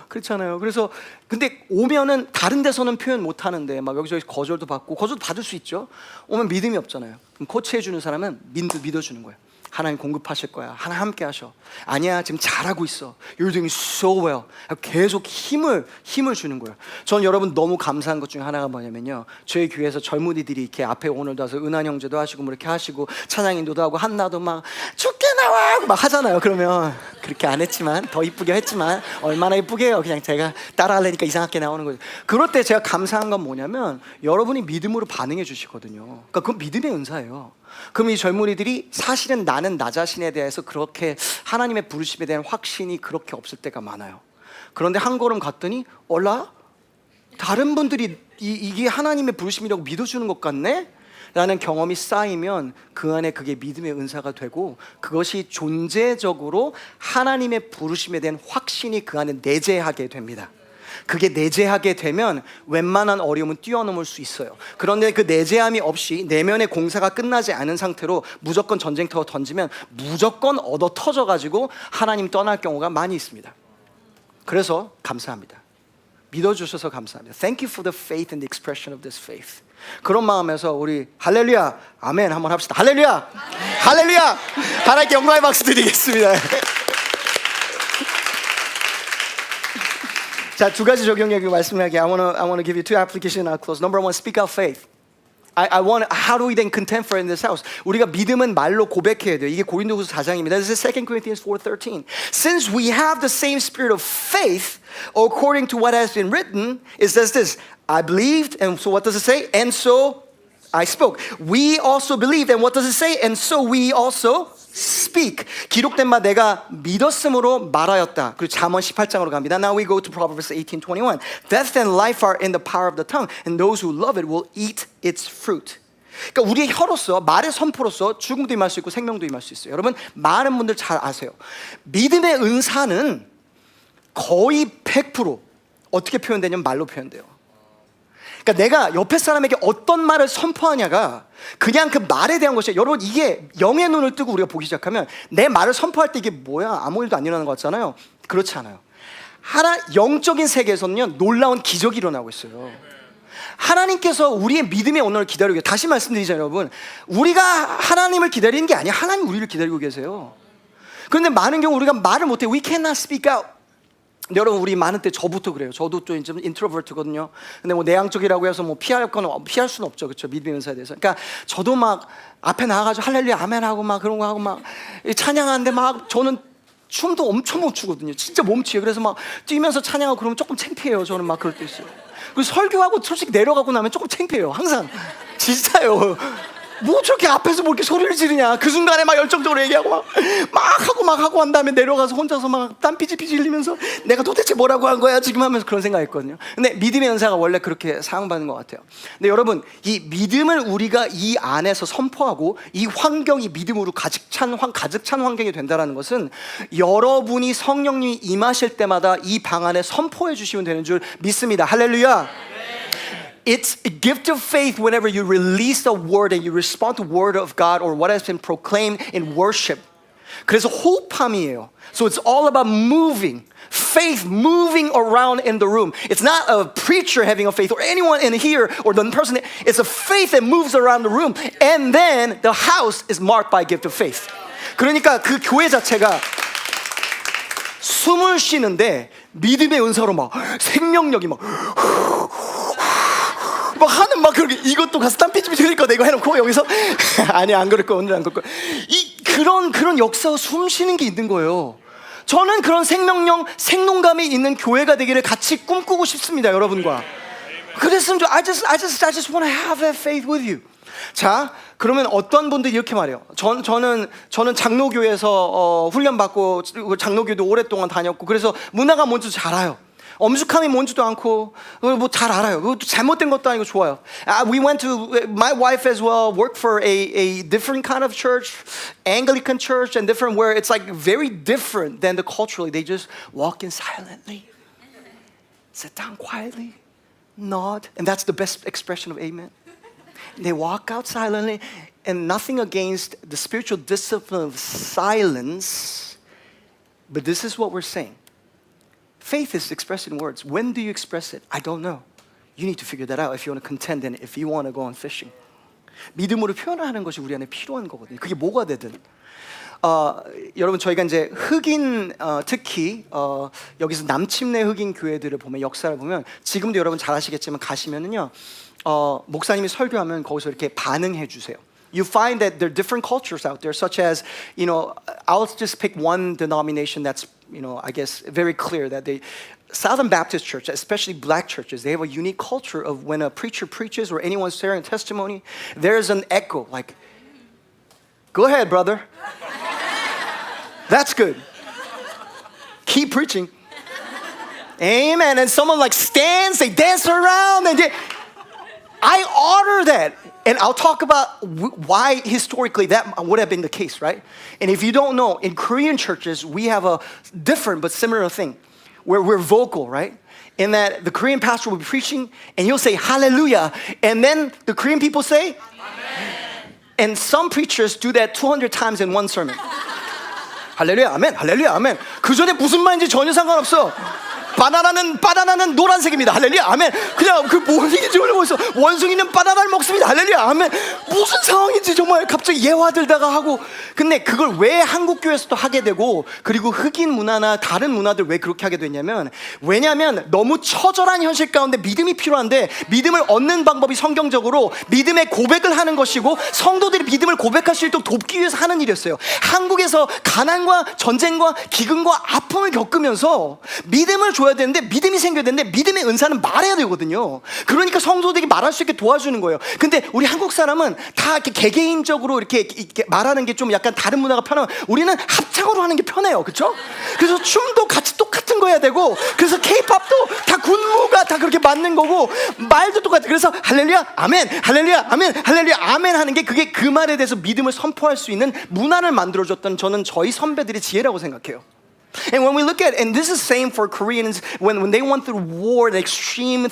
그렇잖아요. 그래서 근데 오면은 다른 데서는 표현 못 하는데 막 여기저기 거절도 받고 거절도 받을 수 있죠. 오면 믿음이 없잖아요. 그럼 코치해 주는 사람은 믿어주는 거예요. 하나님 공급하실 거야. 하나님 함께 하셔. 아니야 지금 잘하고 있어. You're doing so well. 계속 힘을 주는 거예요. 전 여러분 너무 감사한 것 중에 하나가 뭐냐면요. 저희 교회에서 젊은이들이 이렇게 앞에 오늘도 와서 은한 형제도 하시고 뭐 이렇게 하시고 찬양인도도 하고 한나도 막 죽게 나와 막 하잖아요. 그러면 그렇게 안 했지만 더 이쁘게 했지만 얼마나 이쁘게 해요. 그냥 제가 따라하려니까 이상하게 나오는 거죠. 그럴 때 제가 감사한 건 뭐냐면 여러분이 믿음으로 반응해 주시거든요. 그러니까 그건 믿음의 은사예요. 그럼 이 젊은이들이 사실은 나는 나 자신에 대해서 그렇게 하나님의 부르심에 대한 확신이 그렇게 없을 때가 많아요. 그런데 한 걸음 갔더니 다른 분들이 이게 하나님의 부르심이라고 믿어주는 것 같네? 라는 경험이 쌓이면 그 안에 그게 믿음의 은사가 되고 그것이 존재적으로 하나님의 부르심에 대한 확신이 그 안에 내재하게 됩니다. 그게 내재하게 되면 웬만한 어려움은 뛰어넘을 수 있어요. 그런데 그 내재함이 없이 내면의 공사가 끝나지 않은 상태로 무조건 전쟁터로 던지면 무조건 얻어 터져가지고 하나님 떠날 경우가 많이 있습니다. 그래서 감사합니다. 믿어주셔서 감사합니다. Thank you for the faith and the expression of this faith. 그런 마음에서 우리 할렐루야 아멘 한번 합시다. 할렐루야 할렐루야 하나님께 영광의 박수 드리겠습니다. 자, 두 가지 적용력을 말씀하게. I want to give you two applications and I'll close. Number one, speak out faith. How do we then contend for in this house? 우리가 믿음은 말로 고백해야 돼요. 이게 고린도후서 4장입니다. This is 2 Corinthians 4:13. Since we have the same spirit of faith, according to what has been written, it says this: I believed, and so what does it say? And so I spoke. We also believed, and what does it say? And so we also speak. 기록된 바 내가 믿었음으로 말하였다. 그리고 잠언 18장으로 갑니다. Now we go to Proverbs 18:21. Death and life are in the power of the tongue, and those who love it will eat its fruit. 그러니까 우리의 혀로서 말의 선포로서 죽음도 임할 수 있고 생명도 임할 수 있어요. 여러분 많은 분들 잘 아세요. 믿음의 은사는 거의 100% 어떻게 표현되냐면 말로 표현돼요. 그러니까 내가 옆에 사람에게 어떤 말을 선포하냐가 그냥 그 말에 대한 것이에요. 여러분, 이게 영의 눈을 뜨고 우리가 보기 시작하면 내 말을 선포할 때 이게 뭐야, 아무 일도 안 일어나는 것 같잖아요. 그렇지 않아요. 영적인 세계에서는요, 놀라운 기적이 일어나고 있어요. 하나님께서 우리의 믿음의 언어를 기다리고 계세요. 다시 말씀드리자면 여러분, 우리가 하나님을 기다리는 게 아니야. 하나님 우리를 기다리고 계세요. 그런데 많은 경우 우리가 말을 못해. We cannot speak out. 여러분, 우리 많은 때 저부터 그래요. 저도 좀 인트로버트거든요. 근데 뭐 내향적이라고 해서 뭐 피할 수는 없죠, 그렇죠? 믿음의 은사에 대해서. 그러니까 저도 막 앞에 나가가지고 할렐루야 아멘 하고 막 그런 거 하고 막 찬양하는데 막 저는 춤도 엄청 못 추거든요. 진짜 몸치예요. 그래서 막 뛰면서 찬양하고 그러면 조금 창피해요. 저는 막 그럴 때 있어요. 그리고 설교하고 솔직히 내려가고 나면 조금 창피해요. 항상 진짜요. 뭐 저렇게 앞에서 뭐 이렇게 소리를 지르냐. 그 순간에 막 열정적으로 얘기하고 막 하고 한 다음에 내려가서 혼자서 막 땀 피지피지 흘리면서 내가 도대체 뭐라고 한 거야 지금 하면서 그런 생각했거든요. 근데 믿음의 은사가 원래 그렇게 사용받는 것 같아요. 근데 여러분, 이 믿음을 우리가 이 안에서 선포하고 이 환경이 믿음으로 가득 찬 환경이 된다는 것은 여러분이 성령님이 임하실 때마다 이 방 안에 선포해 주시면 되는 줄 믿습니다. 할렐루야. It's a gift of faith whenever you release a word and you respond to the word of God or what has been proclaimed in worship. 그래서 호흡함이에요. So it's all about moving. Faith moving around in the room. It's not a preacher having a faith or anyone in here or the person. It's a faith that moves around the room. And then the house is marked by a gift of faith. 그러니까 그 교회 자체가 숨을 쉬는데 믿음의 은사로 막 생명력이 막 하는 막 그렇게 이것도 가서 땀 삐집삐 흘릴 거다 이거 해놓고 여기서 아니 안 그럴 거 오늘 안 그럴 거 그런 역사와 숨 쉬는 게 있는 거예요. 저는 그런 생동감이 있는 교회가 되기를 같이 꿈꾸고 싶습니다, 여러분과. 그랬으면 I just want to have that faith with you. 자, 그러면 어떤 분들이 이렇게 말해요. 저는 장로교에서 훈련 받고 장로교도 오랫동안 다녔고 그래서 문화가 뭔지 잘 알아요. 엄숙함이 뭔지도 않고 뭐 잘 알아요. 그것도 잘못된 것도 아니고 좋아요. My wife as well worked for a different kind of church, Anglican church, and different where it's like very different than the culturally. They just walk in silently, sit down quietly, nod, and that's the best expression of amen. They walk out silently, and nothing against the spiritual discipline of silence, but this is what we're saying. Faith is expressed in words. When do you express it? I don't know. You need to figure that out if you want to contend and if you want to go on fishing. 믿음으로 표현하는 것이 우리 안에 필요한 거거든요. 그게 뭐가 되든. 여러분, 저희가 이제 흑인 특히 여기서 남침내 흑인 교회들을 보면 역사를 보면 지금도 여러분 잘 아시겠지만 가시면은요 목사님이 설교하면 거기서 이렇게 반응해 주세요. You find that there are different cultures out there, such as, I'll just pick one denomination that's, I guess, very clear that Southern Baptist Church, especially black churches, they have a unique culture of when a preacher preaches or anyone's sharing a testimony, there's an echo, like, go ahead, brother. That's good. Keep preaching. Amen. And someone like stands, they dance around, and I honor that. And I'll talk about why historically that would have been the case, right? And if you don't know, in Korean churches, we have a different but similar thing where we're vocal, right? In that the Korean pastor will be preaching and he'll say hallelujah. And then the Korean people say, amen. And some preachers do that 200 times in one sermon. 할렐루야, 아멘, 할렐루야, 아멘. 그 전에 무슨 말인지 전혀 상관없어. 바나나는 노란색입니다. 할렐루야, 아멘. 그냥 그 뭔 얘기인지 모르겠어. 원숭이는 바나나를 먹습니다. 할렐루야, 아멘. 무슨 상황인지 정말 갑자기 예화들다가 하고. 근데 그걸 왜 한국 교회에서도 하게 되고 그리고 흑인 문화나 다른 문화들 왜 그렇게 하게 됐냐면 왜냐하면 너무 처절한 현실 가운데 믿음이 필요한데 믿음을 얻는 방법이 성경적으로 믿음의 고백을 하는 것이고 성도들이 믿음을 고백할 수 있도록 돕기 위해서 하는 일이었어요. 한국에서 가난과 전쟁과 기근과 아픔을 겪으면서 믿음을 줘야 되는데 믿음이 생겨야 되는데 믿음의 은사는 말해야 되거든요. 그러니까 성도들이 말할 수 있게 도와주는 거예요. 근데 우리 한국 사람은 다 이렇게 개개인적으로 이렇게 말하는 게 좀 약간 다른 문화가 편하고 우리는 합창으로 하는 게 편해요. 그렇죠? 그래서 춤도 같이 똑같은 거 해야 되고 그래서 K-팝도 다 군무가 다 그렇게 맞는 거고 말도 똑같아. 그래서 할렐루야 아멘 할렐루야 아멘 할렐루야 아멘 하는 게 그게 그 말에 대해서 믿음을 선포할 수 있는 문화를 만들어줬던 저는 저희 선배들의 지혜라고 생각해요. And when we look at, and this is same for Koreans, when they went through war, the extreme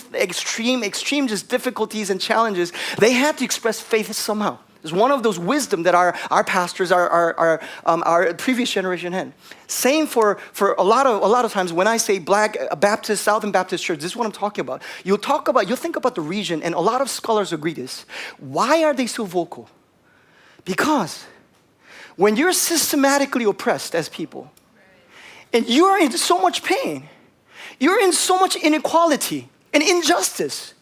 just difficulties and challenges, they had to express faith somehow. It's one of those wisdom that our pastors, our previous generation had. Same for a lot of times when I say Black Baptist, Southern Baptist Church, this is what I'm talking about. You'll think about the region, and a lot of scholars agree this. Why are they so vocal? Because when you're systematically oppressed as people, and you're in so much pain, you're in so much inequality and injustice,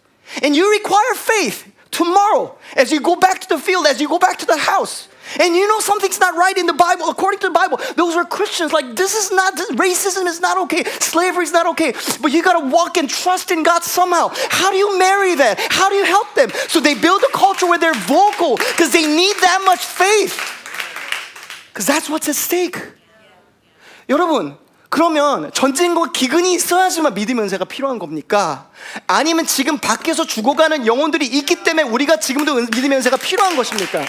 and you require faith tomorrow as you go back to the field, as you go back to the house, and you know something's not right in the Bible, according to the Bible. Those are Christians, like racism is not okay, slavery is not okay, but you gotta walk and trust in God somehow. How do you marry that? How do you help them? So they build a culture where they're vocal because they need that much faith, because that's what's at stake. 여러분, 그러면 전쟁과 기근이 있어야지만 믿음의 은사가 필요한 겁니까? 아니면 지금 밖에서 죽어가는 영혼들이 있기 때문에 우리가 지금도 믿음의 은사가 필요한 것입니까?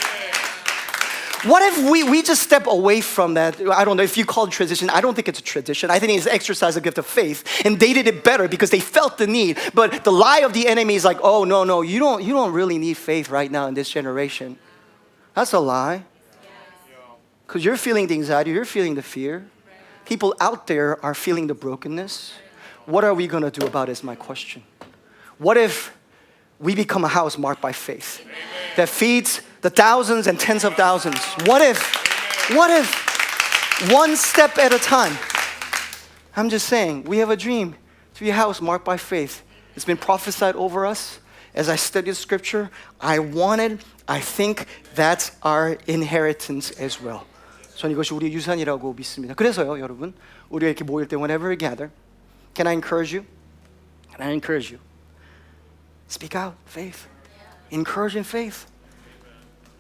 What if we just step away from that? I don't know if you call it tradition. I don't think it's a tradition. I think it's exercise of gift of faith. And they did it better because they felt the need. But the lie of the enemy is like, oh, no, you don't really need faith right now in this generation. That's a lie. Because you're feeling the anxiety, you're feeling the fear. People out there are feeling the brokenness. What are we going to do about it is my question. What if we become a house marked by faith that feeds the thousands and tens of thousands? What if one step at a time? I'm just saying, we have a dream to be a house marked by faith. It's been prophesied over us. As I studied scripture, I think that's our inheritance as well. 전 이것이 우리의 유산이라고 믿습니다. 그래서요, 여러분, 우리가 이렇게 모일 때 whenever we gather, can I encourage you? Can I encourage you? Speak out, faith. Encourage in faith.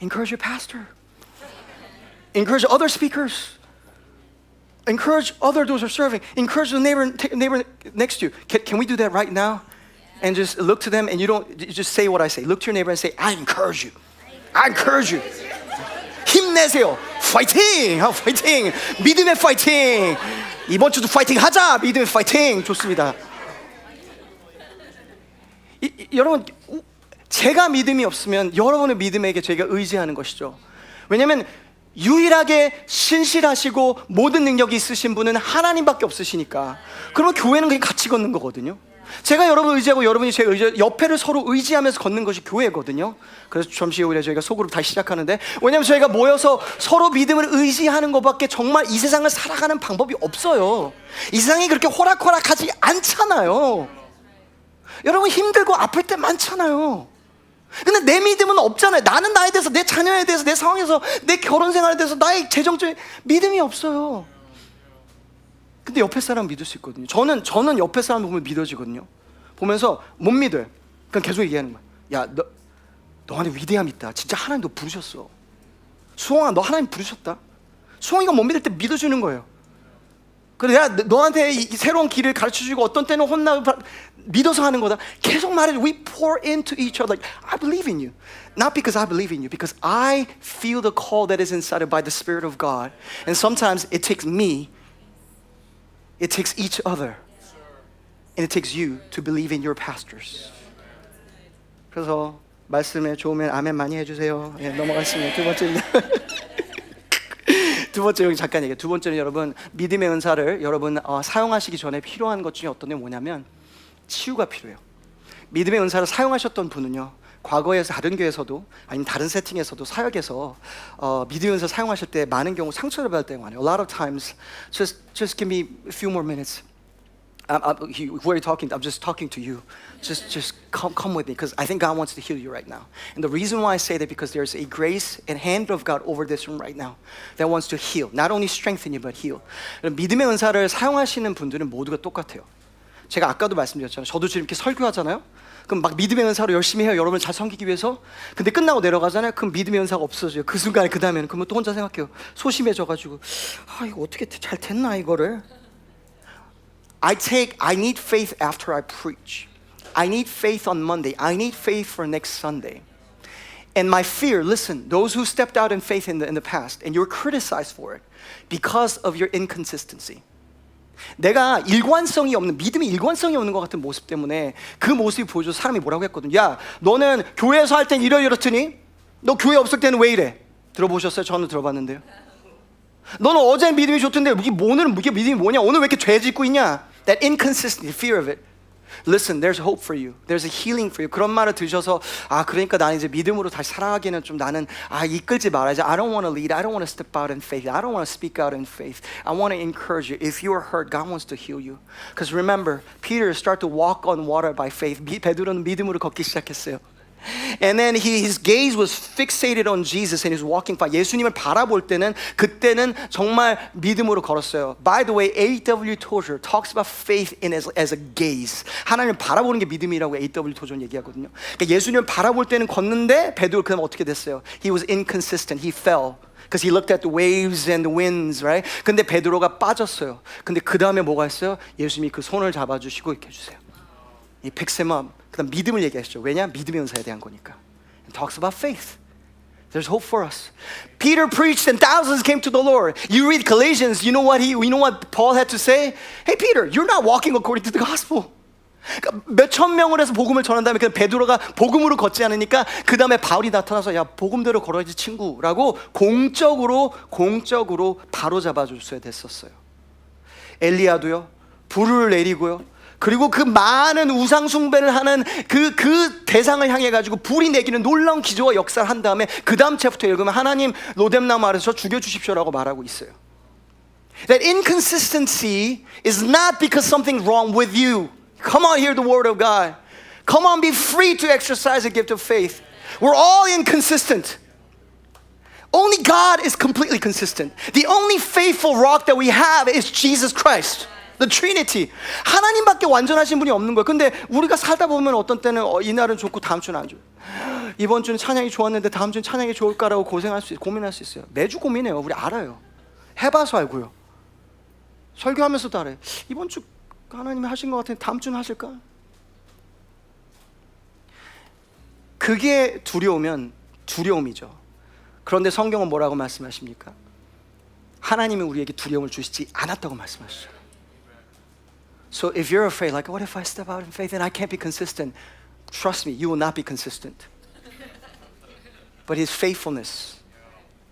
Encourage your pastor. Encourage other speakers. Encourage those who are serving. Encourage the neighbor next to you. Can we do that right now? And just look to them, and you just say what I say. Look to your neighbor and say, I encourage you. I encourage you. 힘내세요. 파이팅! 파이팅! 믿음의 파이팅! 이번 주도 파이팅 하자! 믿음의 파이팅! 좋습니다. 여러분, 제가 믿음이 없으면 여러분의 믿음에게 제가 의지하는 것이죠. 왜냐하면 유일하게 신실하시고 모든 능력이 있으신 분은 하나님밖에 없으시니까. 그러면 교회는 그냥 같이 걷는 거거든요. 제가 여러분을 의지하고 여러분이 제 옆에를 서로 의지하면서 걷는 것이 교회거든요. 그래서 잠시 후에 저희가 소그룹 다시 시작하는데, 왜냐하면 저희가 모여서 서로 믿음을 의지하는 것밖에 정말 이 세상을 살아가는 방법이 없어요. 이 세상이 그렇게 호락호락하지 않잖아요. 여러분 힘들고 아플 때 많잖아요. 근데 내 믿음은 없잖아요. 나는 나에 대해서, 내 자녀에 대해서, 내 상황에서, 내 결혼 생활에 대해서, 나의 재정적인 믿음이 없어요. 근데 옆에 사람 믿을 수 있거든요. 저는 옆에 사람 보면 믿어지거든요. 보면서 못 믿어요. 그냥 계속 얘기하는 거야. 야, 너 안에 위대함 있다. 진짜 하나님 너 부르셨어. 수홍아, 너 하나님 부르셨다. 수홍이가 못 믿을 때 믿어주는 거예요. 그래, 내가 너한테 이 새로운 길을 가르쳐주고 어떤 때는 혼나고 믿어서 하는 거다. 계속 말해. We pour into each other. Like, I believe in you. Not because I believe in you, because I feel the call that is inside by the Spirit of God. And sometimes it takes me, it takes each other, and it takes you to believe in your pastors. 그래서 말씀에 좋으면 아멘 많이 해주세요. 예, 넘어가겠습니다. 두 번째입니다. 두 번째, 여기 잠깐 얘기해요. 두 번째는 여러분, 믿음의 은사를 여러분 사용하시기 전에 필요한 것 중에 어떤 게 뭐냐면 치유가 필요해요. 믿음의 은사를 사용하셨던 분은요, 과거에서 다른 교회에서도 아니면 다른 세팅에서도 사역에서 믿음의 은사 사용하실 때 많은 경우 상처를 받을 때가 많아요. A lot of times, just give me a few more minutes. Who are you talking to? I'm just talking to you. Just come with me, because I think God wants to heal you right now. And the reason why I say that, because there's a grace and hand of God over this room right now that wants to heal, not only strengthen you but heal. 믿음의 은사를 사용하시는 분들은 모두가 똑같아요. 제가 아까도 말씀드렸잖아요. 저도 지금 이렇게 설교하잖아요. 그럼 막 믿음의 은사로 열심히 해요. 여러분을 잘 섬기기 위해서. 근데 끝나고 내려가잖아요. 그럼 믿음의 은사가 없어져요. 그 순간에, 그 다음에는 그러면 또 혼자 생각해요. 소심해져가지고 이거 어떻게 잘 됐나 이거를. I need faith after I preach. I need faith on Monday. I need faith for next Sunday. And my fear, listen, those who stepped out in faith in the past, and you're criticized for it because of your inconsistency. 내가 일관성이 없는, 믿음이 일관성이 없는 것 같은 모습 때문에 그 모습이 보여줘서 사람이 뭐라고 했거든. 야, 너는 교회에서 할 땐 이렇더니 너 교회 없을 때는 왜 이래? 들어보셨어요? 저는 들어봤는데요. 너는 어제 믿음이 좋던데 오늘은 이게 믿음이 뭐냐? 오늘 왜 이렇게 죄 짓고 있냐? That inconsistency, fear of it. Listen, there's hope for you. There's a healing for you. 그런 말을 들으셔서 그러니까 나는 이제 믿음으로 다시 살아가기는 좀 나는 이끌지 말아야지. I don't want to lead. I don't want to step out in faith. I don't want to speak out in faith. I want to encourage you. If you are hurt, God wants to heal you. Because remember, Peter started to walk on water by faith. 베드로는 믿음으로 걷기 시작했어요. And then his gaze was fixated on Jesus and he was walking by. 예수님을 바라볼 때는 그때는 정말 믿음으로 걸었어요. By the way, A.W. Tozer talks about faith as a gaze. 하나님을 바라보는 게 믿음이라고 A.W. Tozer는 얘기하거든요. 그러니까 예수님을 바라볼 때는 걷는데 베드로 그다음 어떻게 됐어요? He was inconsistent. He fell. Because he looked at the waves and the winds, right? 근데 베드로가 빠졌어요. 근데 그 다음에 뭐가 있어요? 예수님이 그 손을 잡아주시고 이렇게 해주세요. 이 pick him up. 그다음 믿음을 얘기하시죠. 왜냐? 믿음의 은사에 대한 거니까. It talks about faith. There's hope for us. Peter preached and thousands came to the Lord. You read Galatians, you know what Paul had to say? Hey Peter, you're not walking according to the gospel. 그러니까 몇천 명을 해서 복음을 전한 다음에 그 베드로가 복음으로 걷지 않으니까 그 다음에 바울이 나타나서 야 복음대로 걸어야지 친구라고 공적으로 바로 잡아줬어야 됐었어요. 엘리야도요 불을 내리고요. 그리고 그 많은 우상 숭배를 하는 그 대상을 향해 가지고 불이 내기는 놀라운 기적과 역사를 한 다음에 그 다음 챕터 읽으면 하나님 로뎀나무 아래서 죽여주십시오라고 말하고 있어요. That inconsistency is not because something's wrong with you. Come on, hear the word of God. Come on, be free to exercise the gift of faith. We're all inconsistent. Only God is completely consistent. The only faithful rock that we have is Jesus Christ. The Trinity. 하나님밖에 완전하신 분이 없는 거예요. 근데 우리가 살다 보면 어떤 때는 이날은 좋고 다음 주는 안 좋아요. 이번 주는 찬양이 좋았는데 다음 주는 찬양이 좋을까라고 고민할 수 있어요. 매주 고민해요. 우리 알아요. 해봐서 알고요. 설교하면서도 알아요. 이번 주 하나님이 하신 것 같은데 다음 주는 하실까? 그게 두려우면 두려움이죠. 그런데 성경은 뭐라고 말씀하십니까? 하나님이 우리에게 두려움을 주시지 않았다고 말씀하시죠. So if you're afraid, like, what if I step out in faith and I can't be consistent? Trust me, you will not be consistent. But His faithfulness,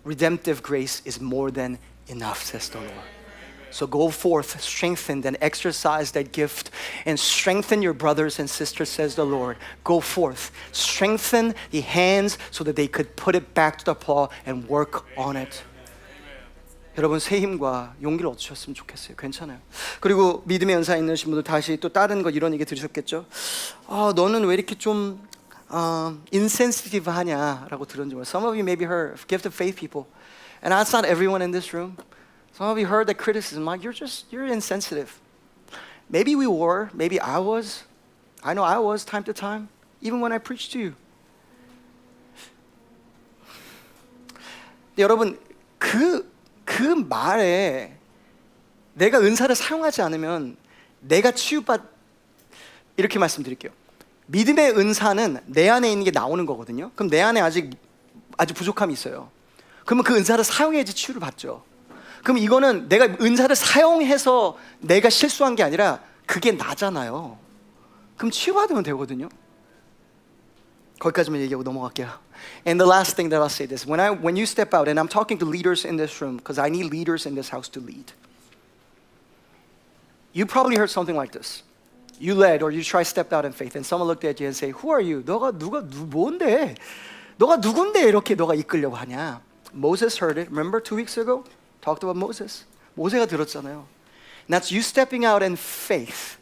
redemptive grace is more than enough, says the Lord. So go forth, strengthened, and exercise that gift, and strengthen your brothers and sisters, says the Lord. Go forth, strengthen the hands so that they could put it back to the plow and work on it. 여러분 새 힘과 용기를 얻으셨으면 좋겠어요. 괜찮아요. 그리고 믿음의 연사 있으신 분들 다시 또 다른 거 이런 얘기 들으셨겠죠. 너는 왜 이렇게 좀 insensitive 하냐라고 들은지 몰라요. Some of you maybe heard gift of faith people, and that's not everyone in this room. Some of you heard that criticism, like you're insensitive. Maybe we were, maybe I was. I know I was time to time, even when I preached to you. 여러분 그 말에 내가 은사를 사용하지 않으면 내가 이렇게 말씀드릴게요. 믿음의 은사는 내 안에 있는 게 나오는 거거든요. 그럼 내 안에 아직 부족함이 있어요. 그러면 그 은사를 사용해야지 치유를 받죠. 그럼 이거는 내가 은사를 사용해서 내가 실수한 게 아니라 그게 나잖아요. 그럼 치유받으면 되거든요. 거기까지만 얘기하고 넘어갈게요. And the last thing that I'll say is when you step out, and I'm talking to leaders in this room because I need leaders in this house to lead. You probably heard something like this. You led or you tried stepped out in faith, and someone looked at you and say, "Who are you? 너가 뭔데? 너가 누군데 이렇게 너가 이끌려고 하냐?" Moses heard it. Remember 2 weeks ago? Talked about Moses. 모세가 들었잖아요. And that's you stepping out in faith.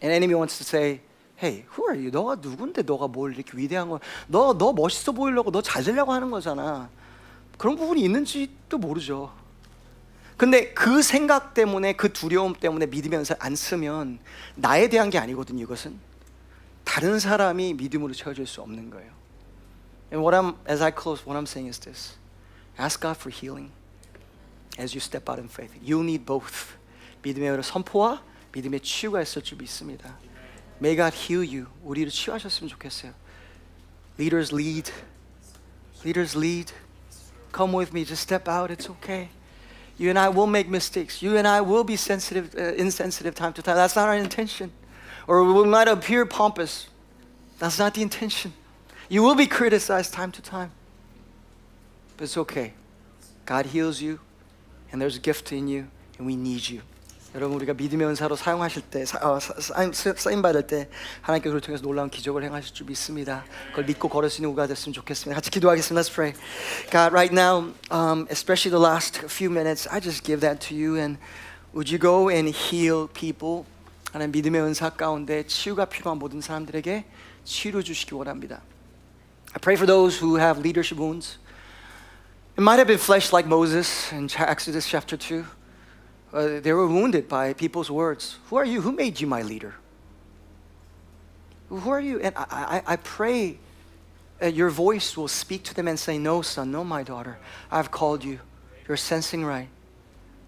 An enemy wants to say, "Hey, who are you? 너가 누군데 너가 뭘 이렇게 위대한 거? 너 멋있어 보이려고 너 잘 되려고 하는 거잖아." 그런 부분이 있는지도 모르죠. 근데 그 생각 때문에 그 두려움 때문에 믿음의 은사를 안 쓰면 나에 대한 게 아니거든요. 이것은 다른 사람이 믿음으로 채워질 수 없는 거예요. And as I close, what I'm saying is this: ask God for healing as you step out in faith. You need both. 믿음의 선포와 믿음의 치유가 있을 줄 믿습니다. May God heal you. 우리를 치유하셨으면 좋겠어요. Leaders lead. Leaders lead. Come with me. Just step out. It's okay. You and I will make mistakes. You and I will be sensitive, insensitive time to time. That's not our intention. Or we might appear pompous. That's not the intention. You will be criticized time to time. But it's okay. God heals you, and there's a gift in you, and we need you. 여러분, 우리가 믿음의 은사로 사용하실 때, 쓰임 받을 때 하나님께서 우리를 통해서 놀라운 기적을 행하실 줄 믿습니다. 그걸 믿고 걸을 수 있는 우리가 됐으면 좋겠습니다. 같이 기도하겠습니다. Let's pray. God, right now, especially the last few minutes, I just give that to you, and would you go and heal people? 하나님 믿음의 은사 가운데 치유가 필요한 모든 사람들에게 치유 주시기 원합니다. I pray for those who have leadership wounds. It might have been flesh like Moses in Exodus chapter 2. They were wounded by people's words. Who are you? Who made you my leader? Who are you? And I pray that your voice will speak to them and say, no, son, no, my daughter. I've called you. You're sensing right.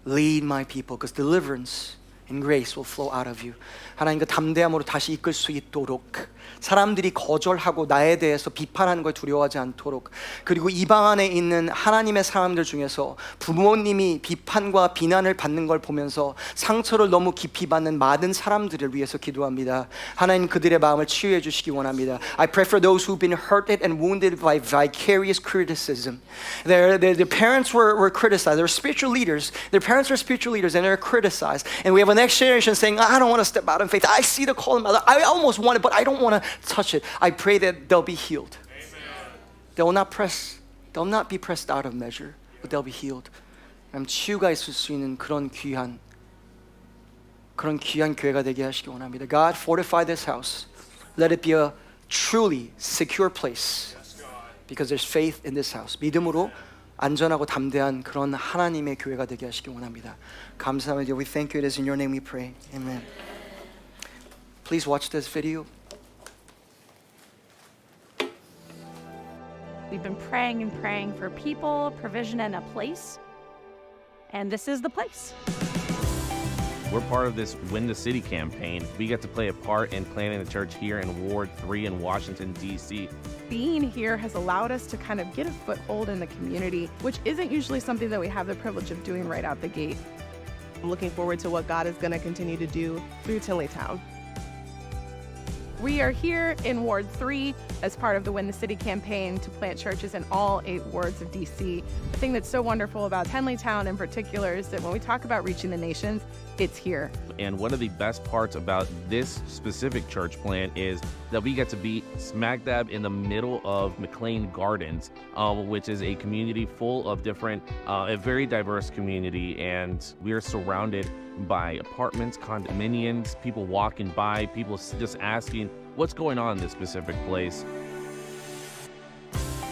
Lead my people, because deliverance and grace will flow out of you. 하나님 그 담대함으로 다시 이끌 수 있도록, 사람들이 거절하고 나에 대해서 비판하는 걸 두려워하지 않도록, 그리고 이방 안에 있는 하나님의 사람들 중에서 부모님이 비판과 비난을 받는 걸 보면서 상처를 너무 깊이 받는 많은 사람들을 위해서 기도합니다. 하나님 그들의 마음을 치유해 주시기 원합니다. I pray for those who've been hurted and wounded by vicarious criticism. Their parents were criticized. They were spiritual leaders. Their parents were spiritual leaders and they're criticized. And we have a next generation saying, I don't want to step out in faith. I see the call in my life. I almost want it, but I don't want to touch it. I pray that they'll be healed. They will not be pressed out of measure, but they'll be healed. 치유가 있을 수 있는 그런 귀한 교회가 되게 하시기 원합니다. God, fortify this house. Let it be a truly secure place, because there's faith in this house. 믿음으로 안전하고 담대한 그런 하나님의 교회가 되게 하시기 원합니다. 감사합니다. We thank you. It is in your name we pray. Amen. Please watch this video. We've been praying and praying for people, provision, and a place. And this is the place. We're part of this Win the City campaign. We get to play a part in planting the church here in Ward 3 in Washington, D.C. Being here has allowed us to kind of get a foothold in the community, which isn't usually something that we have the privilege of doing right out the gate. I'm looking forward to what God is going to continue to do through Tinleytown. We are here in Ward 3 as part of the Win the City campaign to plant churches in all 8 wards of DC. The thing that's so wonderful about Tinleytown in particular is that when we talk about reaching the nations, it's here. And one of the best parts about this specific church plant is that we get to be smack dab in the middle of McLean Gardens, which is a community full of different, a very diverse community. And we are surrounded by apartments, condominiums, people walking by, people just asking what's going on in this specific place.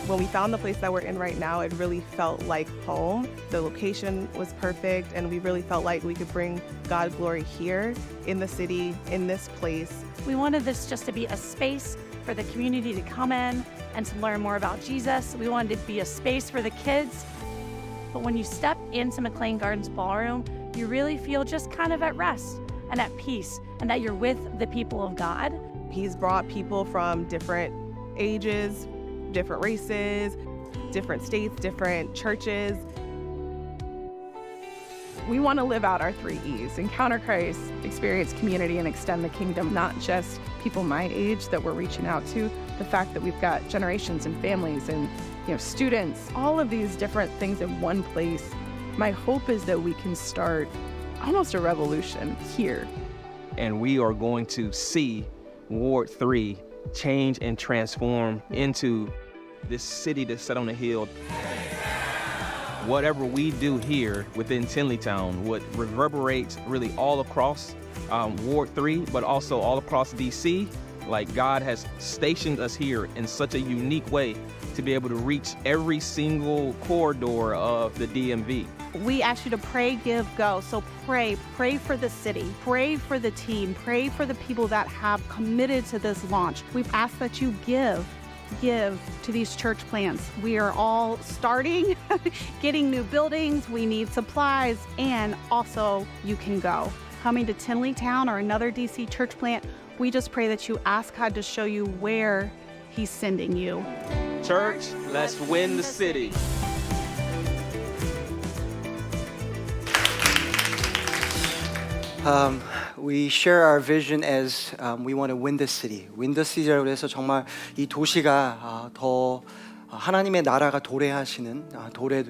When we found the place that we're in right now, it really felt like home. The location was perfect, and we really felt like we could bring God glory here in the city, in this place. We wanted this just to be a space for the community to come in and to learn more about Jesus. We wanted it to be a space for the kids. But when you step into McLean Gardens Ballroom, you really feel just kind of at rest and at peace, and that you're with the people of God. He's brought people from different ages, different races, different states, different churches. We want to live out our 3 E's: encounter Christ, experience community, and extend the kingdom. Not just people my age that we're reaching out to, the fact that we've got generations and families and students, all of these different things in one place. My hope is that we can start almost a revolution here. And we are going to see Ward 3 change and transform into this city that's set on a hill. Whatever we do here within Tinleytown would reverberate really all across Ward 3, but also all across DC. Like, God has stationed us here in such a unique way to be able to reach every single corridor of the DMV. We ask you to pray, give, go. So pray for the city, pray for the team, pray for the people that have committed to this launch. We ask that you give to these church plants. We are all starting, getting new buildings, we need supplies, and also you can go. Coming to Tinleytown or another DC church plant, we just pray that you ask God to show you where He's sending you. Church, let's win the city. We share our vision as we want to win the city. Win the city라고 해서 정말 이 도시가 더 하나님의 나라가 도래하시는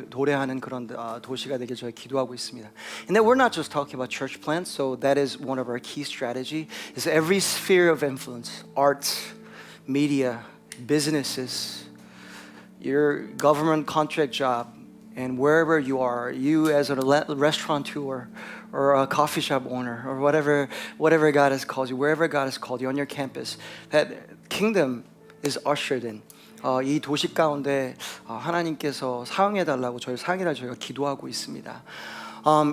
도래하는 그런 도시가 되길 저희 기도하고 있습니다. And then we're not just talking about church plants, so that is one of our key strategy. Is every sphere of influence, arts, media, businesses, your government contract job, and wherever you are, you as a restaurateur or a coffee shop owner or whatever God has called you, wherever God has called you on your campus, that kingdom is ushered in. 이 도시 가운데 하나님께서 사용해 달라고 저희가 기도하고 있습니다.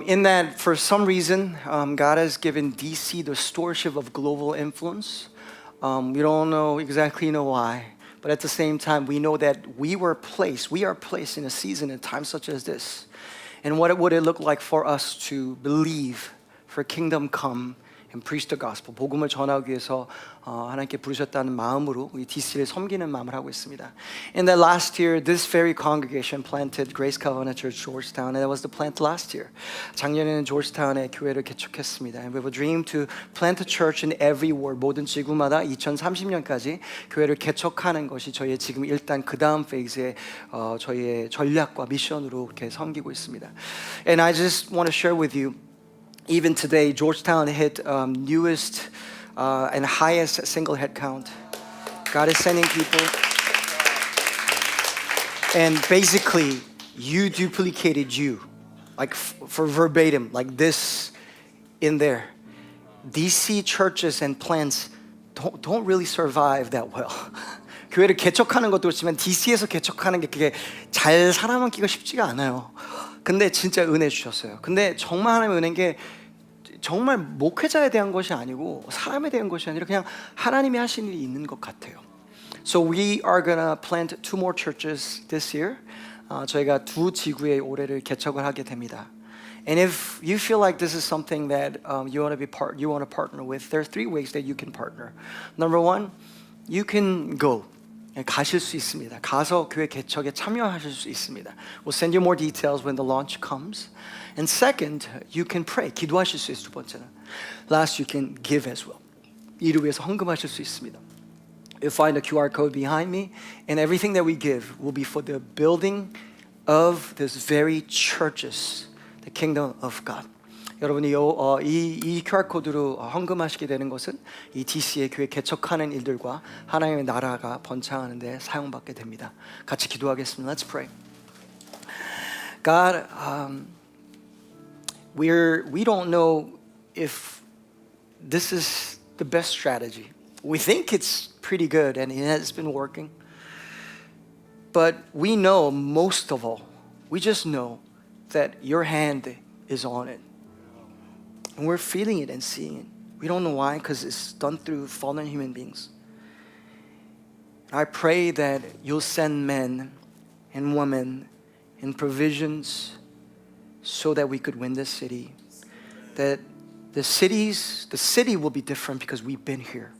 In that, for some reason, God has given DC the stewardship of global influence. We don't exactly know why, but at the same time, we know that we are placed in a season, in times such as this. And what would it look like for us to believe for kingdom come and preach the gospel, 복음을 전하기 위해서 하나님께 부르셨다는 마음으로 우리 DC를 섬기는 마음을 하고 있습니다. In the last year, this very congregation planted Grace Covenant Church Georgetown, and that was the plant last year. 작년에는 조지타운에 교회를 개척했습니다. And we have a dream to plant a church in every world, 모든 지구마다 2030년까지 교회를 개척하는 것이 저희의 지금 일단 그 다음 페이지의 저희의 전략과 미션으로 이렇게 섬기고 있습니다. And I just want to share with you. Even today, Georgetown hit newest and highest single head count. God is sending people. And basically, you duplicated you. Like for verbatim, like this in there. DC churches and plants don't really survive that well. 교회를 개척하는 것도 그렇지만 DC에서 개척하는 게 그게 잘 살아남기가 쉽지가 않아요. 근데 진짜 은혜 주셨어요. 근데 정말 하나님의 은혜인 게 정말 목회자에 대한 것이 아니고 사람에 대한 것이 아니라 그냥 하나님이 하신 일이 있는 것 같아요. So we are gonna plant 2 more churches this year. 저희가 2 지구에 올해를 개척을 하게 됩니다. And if you feel like this is something that you want to partner with, there are 3 ways that you can partner. Number 1, you can go. 가실 수 있습니다. 가서 교회 개척에 참여하실 수 있습니다. We'll send you more details when the launch comes. And second, you can pray. 기도하실 수 있어요. 두 번째는. Last, you can give as well. 이를 위해서 헌금하실 수 있습니다. You'll find a QR code behind me, and everything that we give will be for the building of this very churches, the kingdom of God. 여러분이 이 QR 코드로 헌금하시게 되는 것은 이 DC의 교회 개척하는 일들과 하나님의 나라가 번창하는 데 사용받게 됩니다. 같이 기도하겠습니다. Let's pray. God, we don't know if this is the best strategy. We think it's pretty good and it has been working. But we know most of all, we just know that your hand is on it. And we're feeling it and seeing it. We don't know why, because it's done through fallen human beings. I pray that you'll send men and women and provisions so that we could win this city. That the city will be different because we've been here.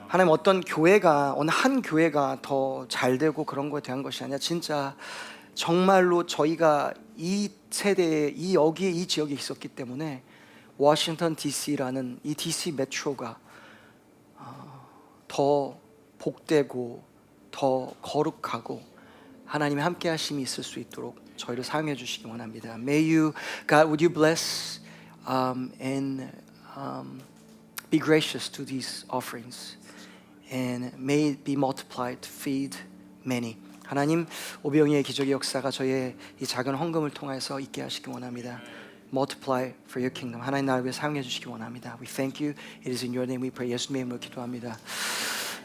하나님 어떤 교회가, 어느 한 교회가 더 잘 되고 그런 거에 대한 것이 아니라 진짜 정말로 저희가 이 세대에 이 지역에 있었기 때문에 워싱턴 DC라는 이 DC 메트로가 더 복되고 더 거룩하고 하나님의 함께 하심이 있을 수 있도록 저희를 사용해 주시기 원합니다. May you, God, would you bless and be gracious to these offerings and may it be multiplied to feed many. 하나님, 오병이의 기적의 역사가 저희의 이 작은 헌금을 통해서 있게 하시기 원합니다. Multiply for your kingdom. 하나님 나를 위해 사용해 주시기 원합니다. We thank you. It is in your name we pray. 예수님의 이름으로 기도합니다.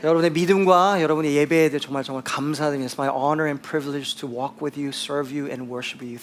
여러분의 믿음과 여러분의 예배에 대해 정말 감사드립니다. It's my honor and privilege to walk with you, serve you, and worship you.